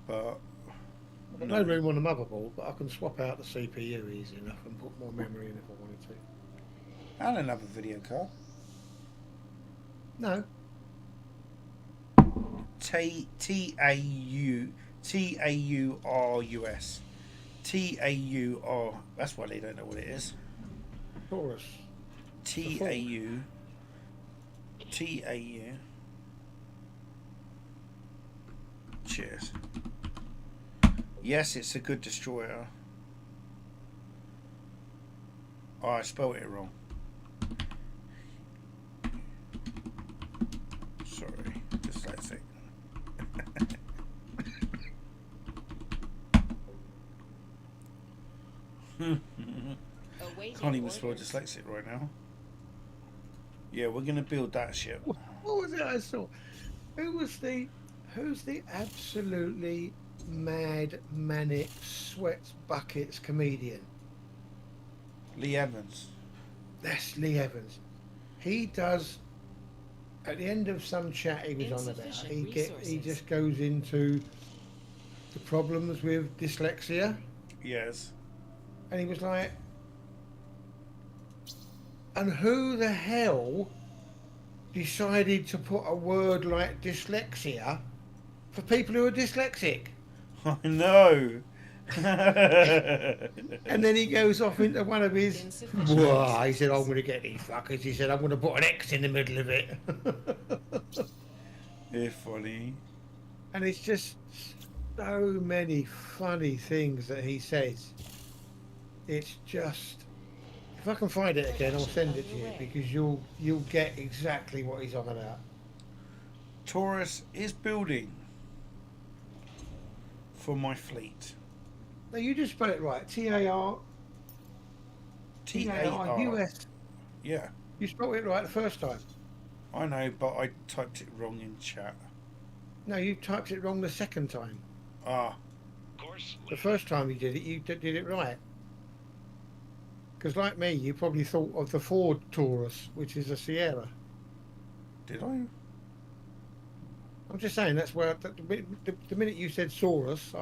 But I've got no room on the motherboard, but I can swap out the CPU easy enough and put more memory in if I wanted to. and another video card. No. Taurus. Taur. That's why they don't know what it is. Taurus. Tau. Tau. Cheers. Yes, it's a good destroyer. Oh, I spelled it wrong. Sorry, dyslexic. Awaiting Can't even spell orders. dyslexic right now. Yeah, we're gonna build that ship. What was it I saw? Who's the absolutely mad, manic, sweats buckets comedian? Lee Evans. That's Lee Evans. He does. At the end of some chat he was on about, Insufficient he resources. just goes into the problems with dyslexia, Yes. and he was like, and who the hell decided to put a word like dyslexia for people who are dyslexic? I know. And then he goes off into one of his, Insufficient whoa, he said, I'm resources. going to get these fuckers. He said, I'm going to put an X in the middle of it. You're funny. And it's just so many funny things that he says. It's just, if I can find it again, I'll send it to you, because you'll get exactly what he's on about. Taurus is building for my fleet. No, you just spell it right. T-A-R. T-A-R. Yeah, You spelled it right the first time. I know, but I typed it wrong in chat. No, you typed it wrong the second time. Ah, Course. The first time you did it, you did it right. Because like me, you probably thought of the Ford Taurus, which is a Sierra. did I? I'm just saying that's where the minute you said Saurus,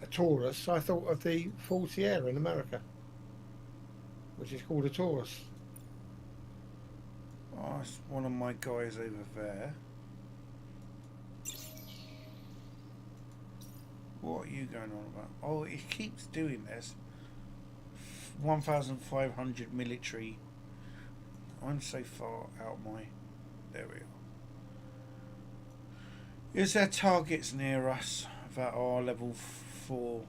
a Taurus, I thought of the Ford Sierra in America, which is called a Taurus. Oh, it's one of my guys over there. What are you going on about? Oh, it keeps doing this. 1,500 military. I'm so far out my... There we are. Is there targets near us that are level 4?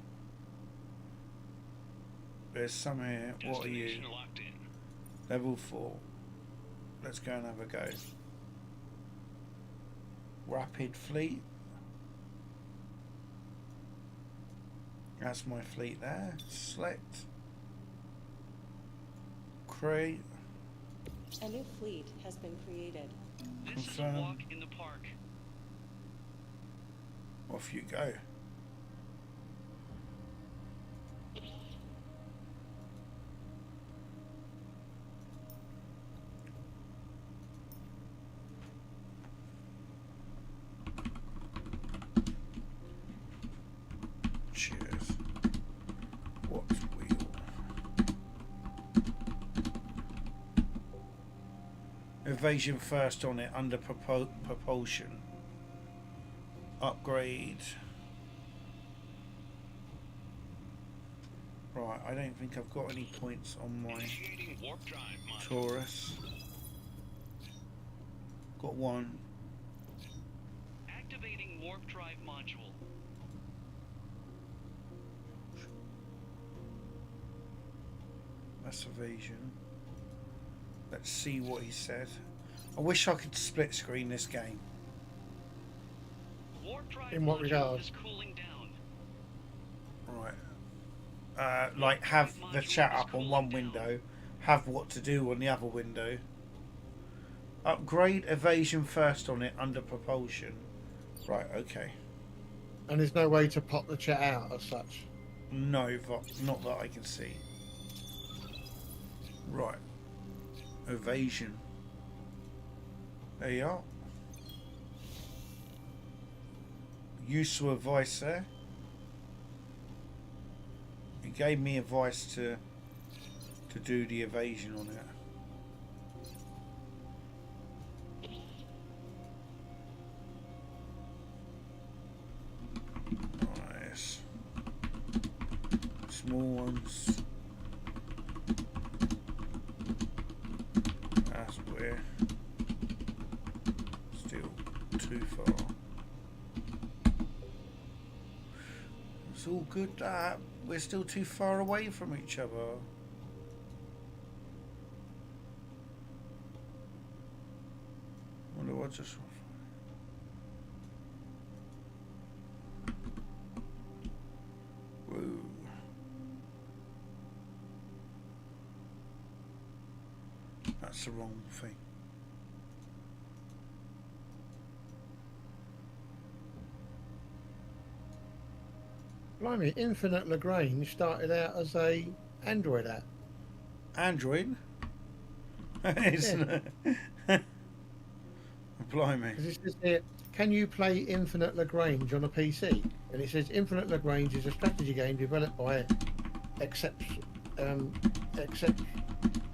There's some here. What are you? Destination locked in. Level 4. Let's go and have a go. Rapid fleet. That's my fleet there. Select. Create. A new fleet has been created. This is a Confirm. walk in the park. Off you go. Cheers. What's wheel? Evasion first on it under propulsion. Upgrade. Right, I don't think I've got any points on my Initiating warp drive module. Taurus. Got one. Activating warp drive module. That's evasion. Let's see what he said. I wish I could split screen this game. Warp drive In what module regard? is cooling down. Right. Like have the chat up on one window, have what to do on the other window. Upgrade evasion first on it under propulsion. Right, okay. And there's no way to pop the chat out as such. No, not that I can see. Right. Evasion. There you are. Useful advice there. He gave me advice to do the evasion on it. small ones. That's where. Still too far. It's all good that we're still too far away from each other. Wonder what just. Whoa. That's the wrong thing. Blimey, Infinite Lagrange started out as a Android app. Android? Isn't it? Blimey. Because it says here, can you play Infinite Lagrange on a PC? And it says Infinite Lagrange is a strategy game developed by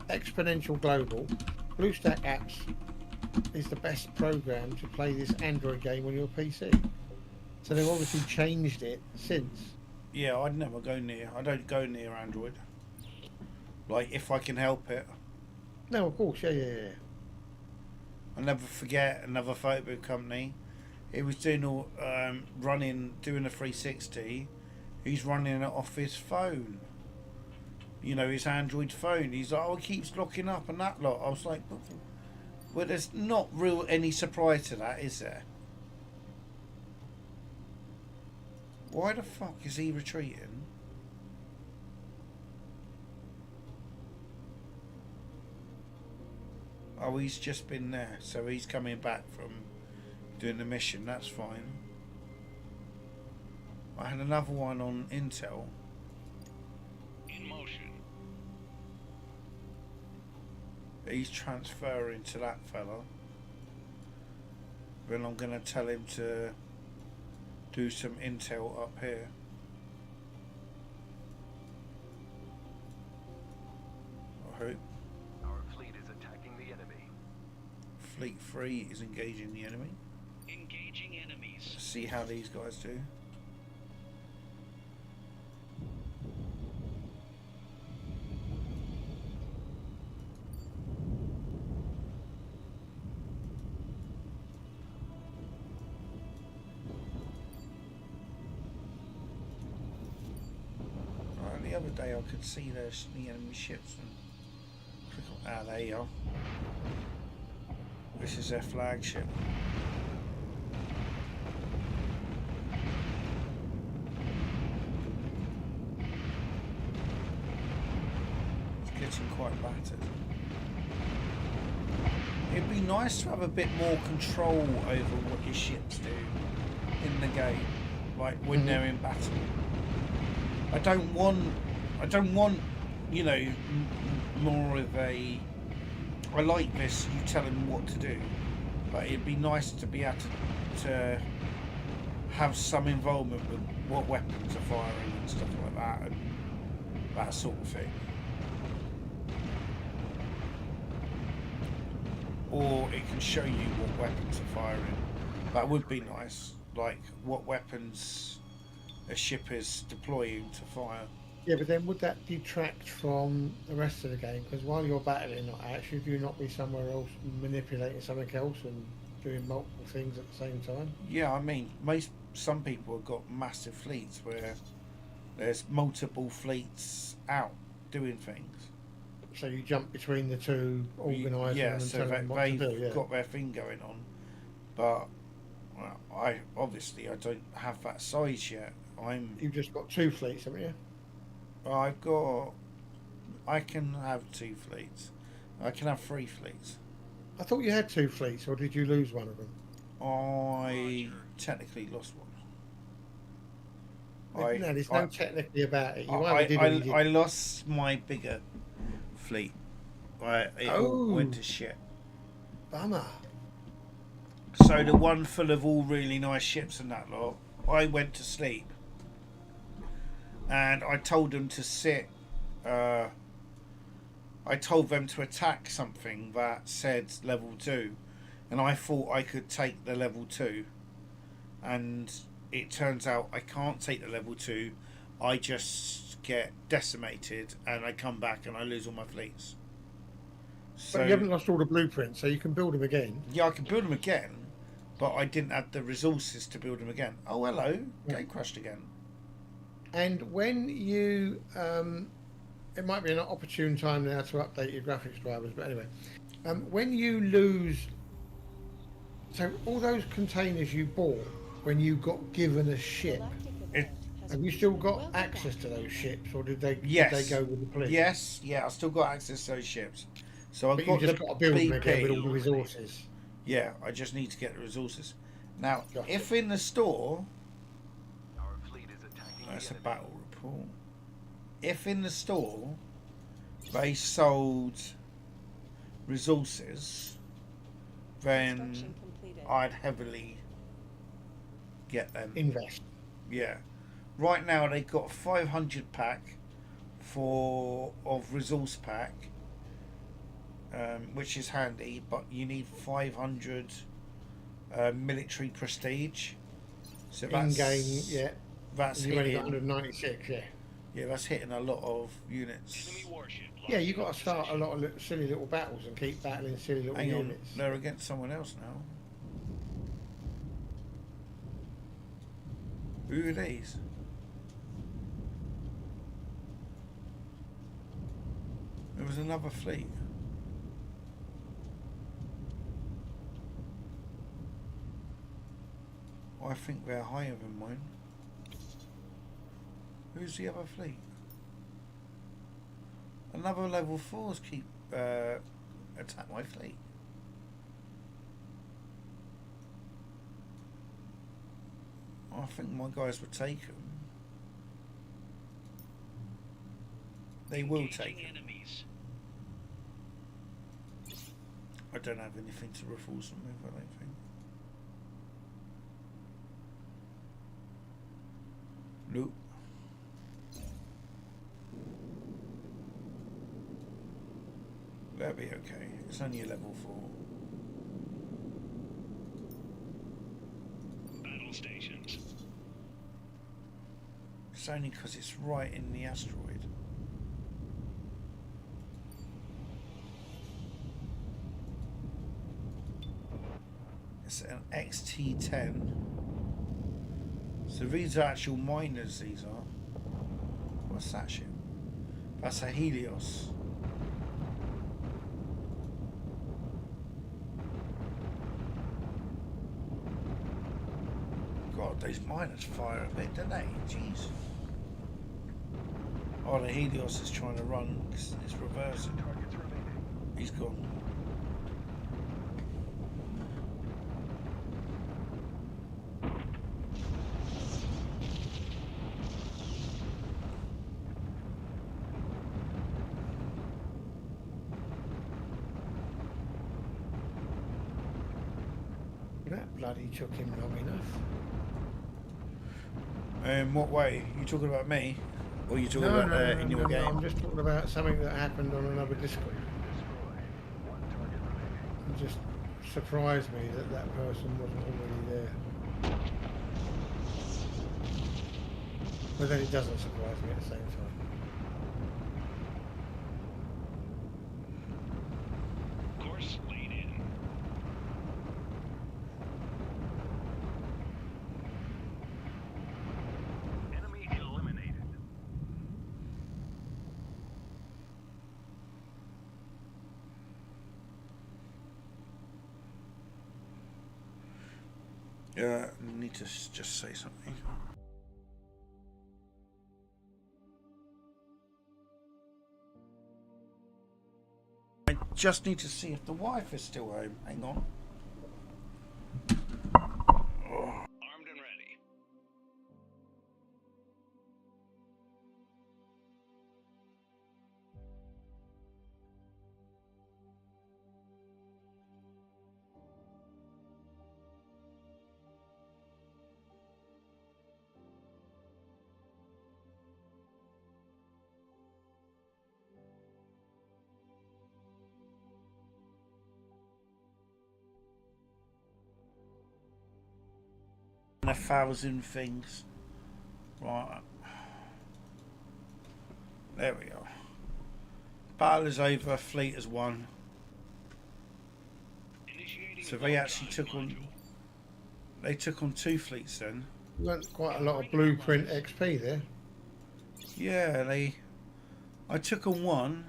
Exponential Global. BlueStack Apps is the best program to play this Android game on your PC. So they've obviously changed it since. Yeah, I'd never go near. I don't go near Android. Like, if I can help it. No, of course, yeah. I'll never forget another photo booth company. He was doing doing a 360. He's running it off his phone. You know, his Android phone. He's like, oh, it keeps locking up and that lot. I was like, well, there's not real any surprise to that, is there? Why the fuck is he retreating? Oh, he's just been there, so he's coming back from doing the mission. That's fine. I had another one on Intel. In motion. He's transferring to that fella. Then I'm going to tell him to do some intel up here. I hope. Our fleet is attacking the enemy. Fleet 3 is engaging the enemy. Engaging enemies. Let's see how these guys do. The other day I could see the enemy ships and click on, ah, there you are. This is their flagship. It's getting quite battered. It'd be nice to have a bit more control over what your ships do in the game, like when they're in battle. I don't want, you know, more of a. I like this. You tell him what to do, but it'd be nice to be able to have some involvement with what weapons are firing and stuff like that, and that sort of thing. Or it can show you what weapons are firing. That would be nice. Like what weapons a ship is deploying to fire. Yeah, but then would that detract from the rest of the game? Because while you're battling, should you not be somewhere else manipulating something else and doing multiple things at the same time? Yeah, I mean, some people have got massive fleets where there's multiple fleets out doing things. So you jump between the two, organising them and so telling them what to do. they've got their thing going on, but well, I don't have that size yet. You've just got two fleets, haven't you? I can have two fleets. I can have three fleets. I thought you had two fleets, or did you lose one of them? I technically lost one. No, there's no technically about it. You either did or you didn't. I lost my bigger fleet. It all went to shit. Bummer. So the one full of all really nice ships and that lot, I went to sleep. And I told them to sit. I told them to attack something that said level 2, and I thought I could take the level 2, and it turns out I can't take the level 2. I just get decimated and I come back and I lose all my fleets. So But you haven't lost all the blueprints, so you can build them again. yeah, I can build them again, but I didn't have the resources to build them again. Oh, hello, Yeah. game crashed again. And when you, it might be an opportune time now to update your graphics drivers, but anyway, when you lose, so all those containers you bought when you got given a ship, have you still got access to those ships, or did they Yes. go with the police? Yes, yeah, I still got access to those ships. So I've But got you just the got to build them again with BP. all the resources. Yeah, I just need to get the resources. Now, Gotcha. if in the store, Our fleet is attacking that's the a enemy. battle report. If in the store they sold resources, then Construction completed. I'd heavily get them. Invest. Yeah. Right now they've got a 500 pack of resource pack, which is handy, but you need 500 military prestige. So that's In-game, yeah. That's You've only got hitting. 196, yeah. Yeah, that's hitting a lot of units. Enemy warship. Yeah, you've got to start a lot of silly little battles and keep battling silly little Hang on, units. they're against someone else now. Who are these? There was another fleet. I think they're higher than mine. Who's the other fleet? Another level 4s keep attack my fleet. I think my guys would take them. They will take them. Enemies. I don't have anything to reinforce them with, I don't think. Nope. That'll be okay. It's only a level 4. Battle stations. It's only because it's right in the asteroid. It's an XT-10. So these are actual miners, these are. What's that ship? That's a Helios. God, these miners fire a bit, don't they? Jeez. Oh, the Helios is trying to run. It's reversing. Targets remaining. He's gone. That bloody took him long enough. In what way? You talking about me? Or you talking about in your game? I'm just talking about something that happened on another Discord. Destroy. One target remaining. It just surprised me that that person wasn't already there. But then it doesn't surprise me at the same time. Course laid in. Enemy eliminated. Yeah, I need to just say something. I just need to see if the wife is still home. Hang on. Armed and ready. And 1,000 things. Right. There we are. Battle is over. Fleet has won. Initiating So they actually wartime took on. module. They took on 2 fleets then. Learnt quite a lot of blueprint XP there. Yeah, I took on 1,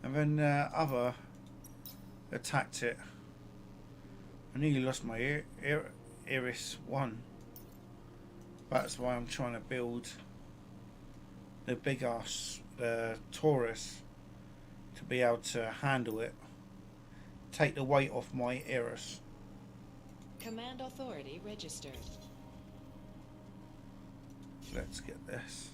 and then other attacked it. I nearly lost my Iris 1. That's why I'm trying to build the big ass Taurus to be able to handle it. Take the weight off my Iris. Command authority registered. Let's get this.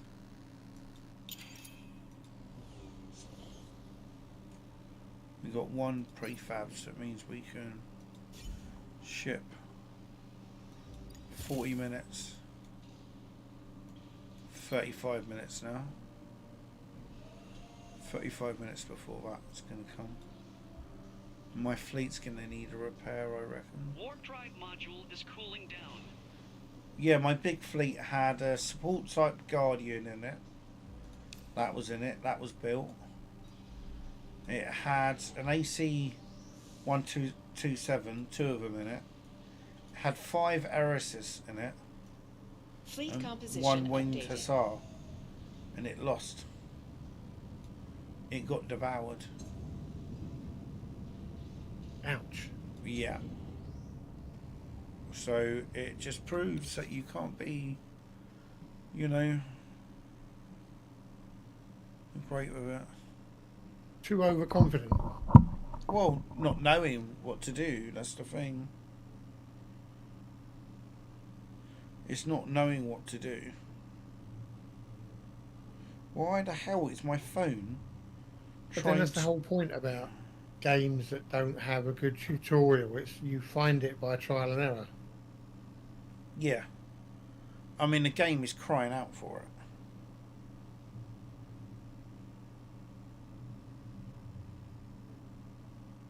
We got 1 prefab, so it means we can ship 40 minutes. 35 minutes now. 35 minutes before that's going to come. My fleet's going to need a repair, I reckon. Warp drive module is cooling down. Yeah, my big fleet had a support type Guardian in it. That was in it. That was built. It had an AC 1227, 2 of them in it. It had 5 Erises in it. Fleet And composition 1 winged updated. Hussar. And it lost. It got devoured. Ouch. Yeah. So it just proves that you can't be, you know, great with it. Too overconfident. Well, not knowing what to do, that's the thing. It's not knowing what to do. Why the hell is my phone But then trying that's the to... whole point about games that don't have a good tutorial. It's you find it by trial and error. Yeah. I mean, the game is crying out for it.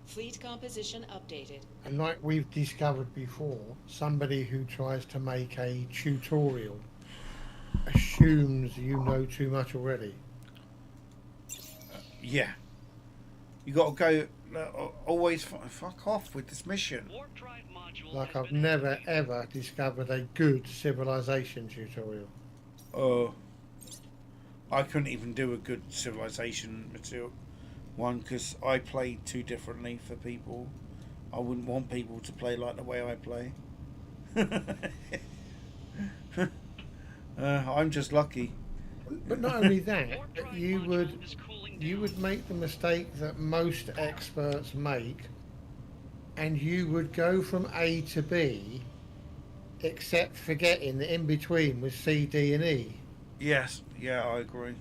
Fleet composition updated. And like we've discovered before, somebody who tries to make a tutorial assumes you know too much already. Yeah. You got to go... always fuck off with this mission. Warp drive module Like has I've been never activated. ever discovered a good civilization tutorial. I couldn't even do a good civilization material one because I play too differently for people. I wouldn't want people to play like the way I play. I'm just lucky. But not only that, Warp but drive you module would is cooling you down. would make the mistake that most experts make, and you would go from A to B, except forgetting that in between was C, D, and E. Yes, yeah, I agree.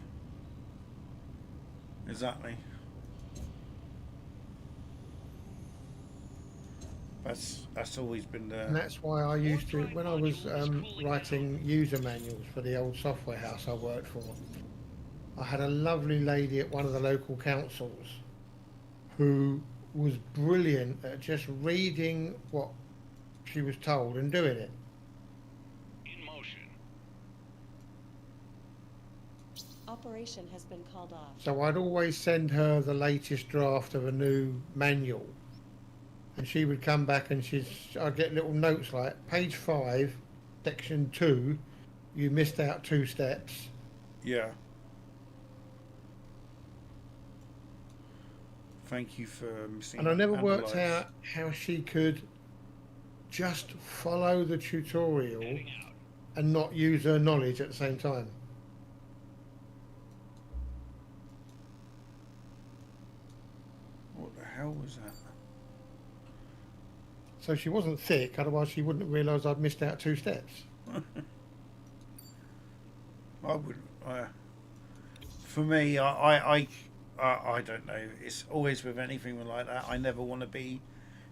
Exactly. That's always been And the... that's why I used to, when I was writing user manuals for the old software house I worked for, I had a lovely lady at one of the local councils who was brilliant at just reading what she was told and doing it. In motion. Operation has been called off. So I'd always send her the latest draft of a new manual, and she would come back and I'd get little notes like page 5, section 2, you missed out 2 steps. Yeah. Thank you for missing. And I never worked analyse. out how she could just follow the tutorial Heading out. and not use her knowledge at the same time. What the hell was that? So she wasn't thick, otherwise she wouldn't realise I'd missed out 2 steps. I would. For me, I don't know. It's always with anything like that. I never want to be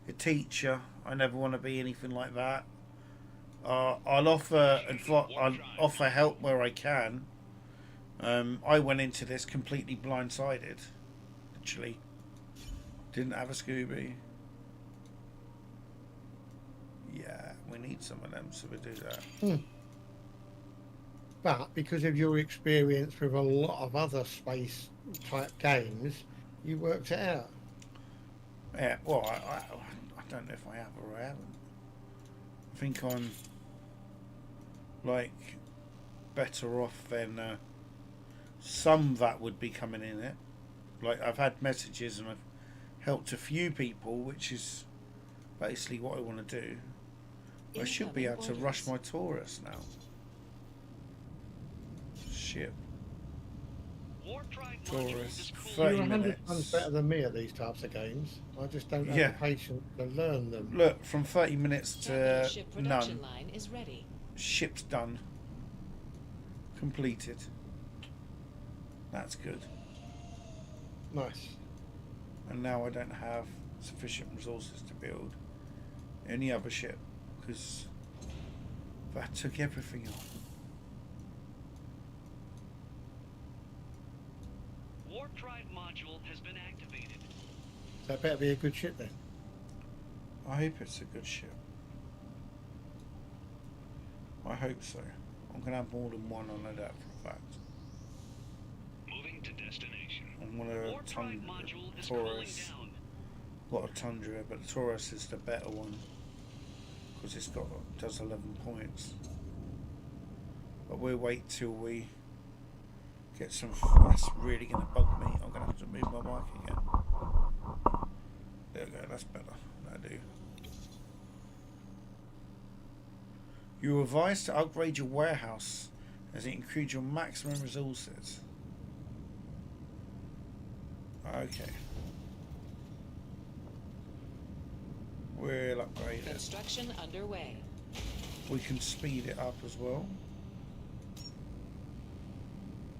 a teacher. I never want to be anything like that. I'll offer help where I can. I went into this completely blindsided. Literally, didn't have a Scooby. Yeah, we need some of them, so we do that. but because of your experience with a lot of other space type games, you worked it out. Yeah, well, I don't know if I have or I haven't. I think I'm like better off than some that would be coming in it. Like I've had messages and I've helped a few people, which is basically what I want to do. I should be able to rush my Taurus now. Shit. Warp drive module Taurus, is cooling 30 You're 100 minutes. times better than me at these types of games. I just don't have Yeah. the patience to learn them. Look, from 30 minutes to Ship production none. line is ready. Ship's done. Completed. That's good. Nice. And now I don't have sufficient resources to build any other ship because that took everything off. Warp drive module has been activated. So that better be a good ship then. I hope it's a good ship. I hope so. I'm going to have more than one, I know that for a fact. Moving to destination. I'm going to Warp drive module is Taurus. cooling down. Got a Tundra, but the Taurus is the better one because it's got does 11 points. But we'll wait till we get some. That's really going to bug me. I'm going to have to move my mic again. There we go. That's better. That'll do. You are advised to upgrade your warehouse as it increases your maximum resources. Okay. We'll upgrade it. Construction underway. We can speed it up as well.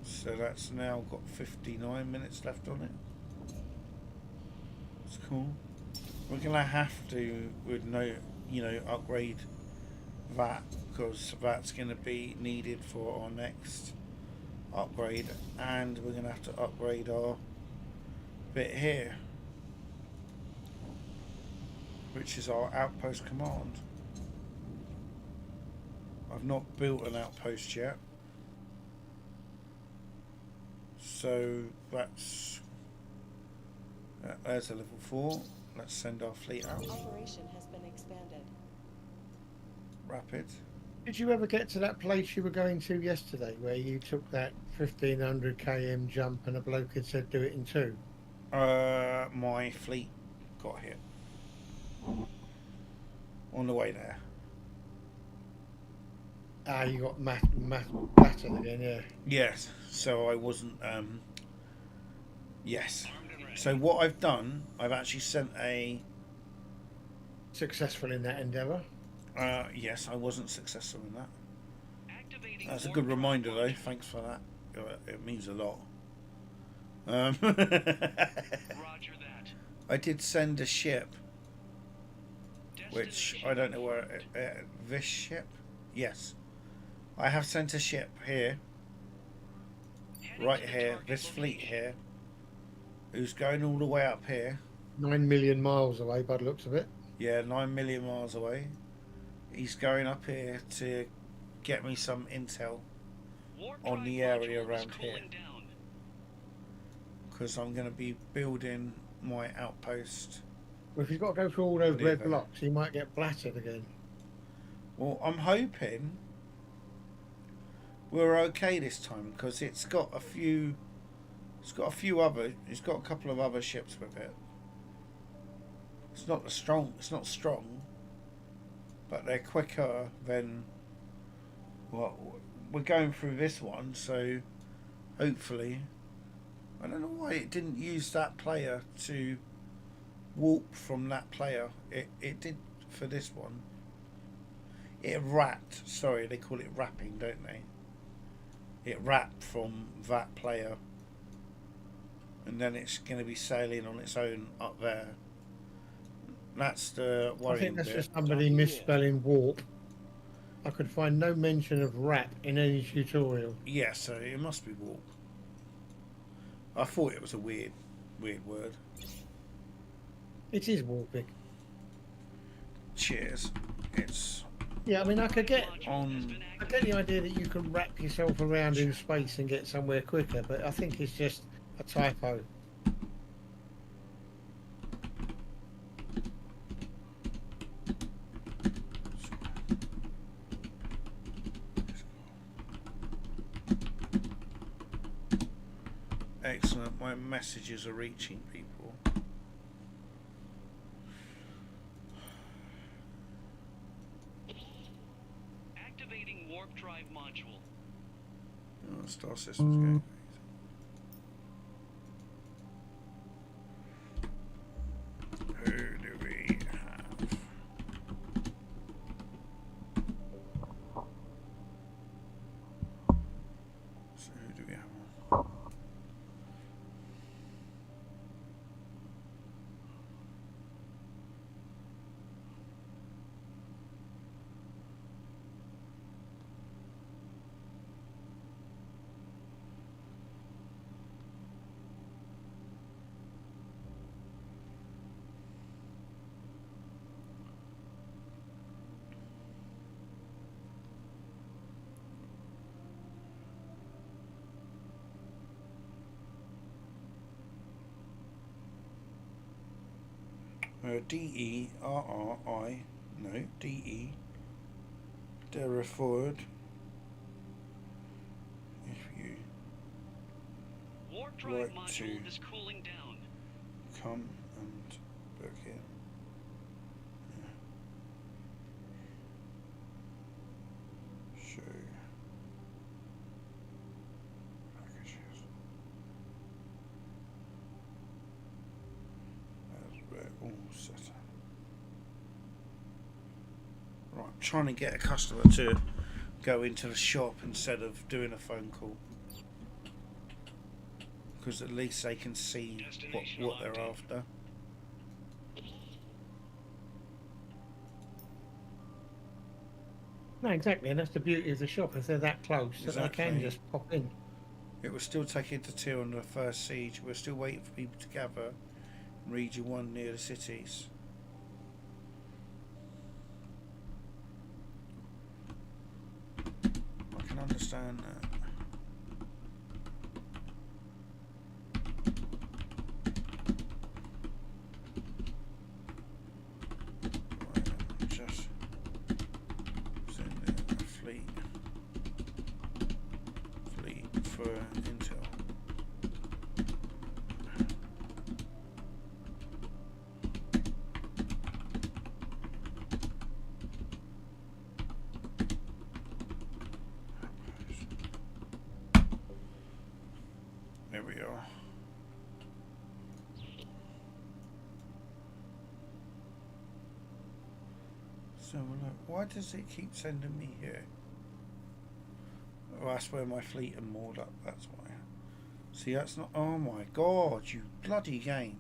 So that's now got 59 minutes left on it. It's cool. We're gonna have to, with no, upgrade that because that's gonna be needed for our next upgrade, and we're gonna have to upgrade our bit here, which is our outpost command. I've not built an outpost yet, so there's a level 4. Let's send our fleet out. Operation has been expanded. Rapid. Did you ever get to that place you were going to yesterday where you took that 1500 km jump and a bloke had said do it in 2? My fleet got hit on the way there. Ah, you got battered again, yeah. Yes, so I wasn't. Yes. So what I've done, I've actually sent a. Successful in that endeavour. Yes, I wasn't successful in that. Activating That's a warp good drive reminder, though. module. Thanks for that. It means a lot. Roger that. I did send a ship, which I don't know where. This ship? Yes. I have sent a ship here, Heading right to the here, target this fleet location. here, who's going all the way up here. 9 million miles away by the looks of it. Yeah, 9 million miles away. He's going up here to get me some intel Warp on drive the area module is around here. cooling down. Because I'm going to be building my outpost. Well, if he's got to go through all those Leave red it. blocks, he might get blattered again. Well, I'm hoping we're okay this time because it's got a few. It's got a couple of other ships with it. It's not strong, but they're quicker than. Well, we're going through this one, so hopefully. I don't know why it didn't use that player to warp from that player. It did for this one. It wrapped. Sorry, they call it wrapping, don't they? It wrapped from that player, and then it's going to be sailing on its own up there. That's the I worrying think that's bit. just somebody misspelling warp. I could find no mention of wrap in any tutorial. Yeah, so it must be warp. I thought it was a weird word. It is warping. Cheers. It's Yeah, I mean, I get on. the idea that you can wrap yourself around in space and get somewhere quicker, but I think it's just a typo. Excellent, my messages are reaching people. Activating warp drive module. Oh, star system's going. Who do we have? So who do we have on? DERRI, no, DE, Dara forward. If you Warp drive Right module to- is cooling down. come and book it. Show packages. As we're all set up. Right, I'm trying to get a customer to go into the shop instead of doing a phone call. Because at least they can see what they're after. No, exactly, and that's the beauty of the shop. If they're that close, that they can Exactly. just pop in. It was still taking to 2 on the first siege. We're still waiting for people to gather in Region 1 near the cities. I can understand that. Right, just send a fleet for intel. There we are. So look, why does it keep sending me here? Oh, that's where my fleet are moored up, that's why. See, that's not... Oh my god, you bloody game.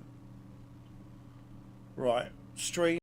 Right, stream.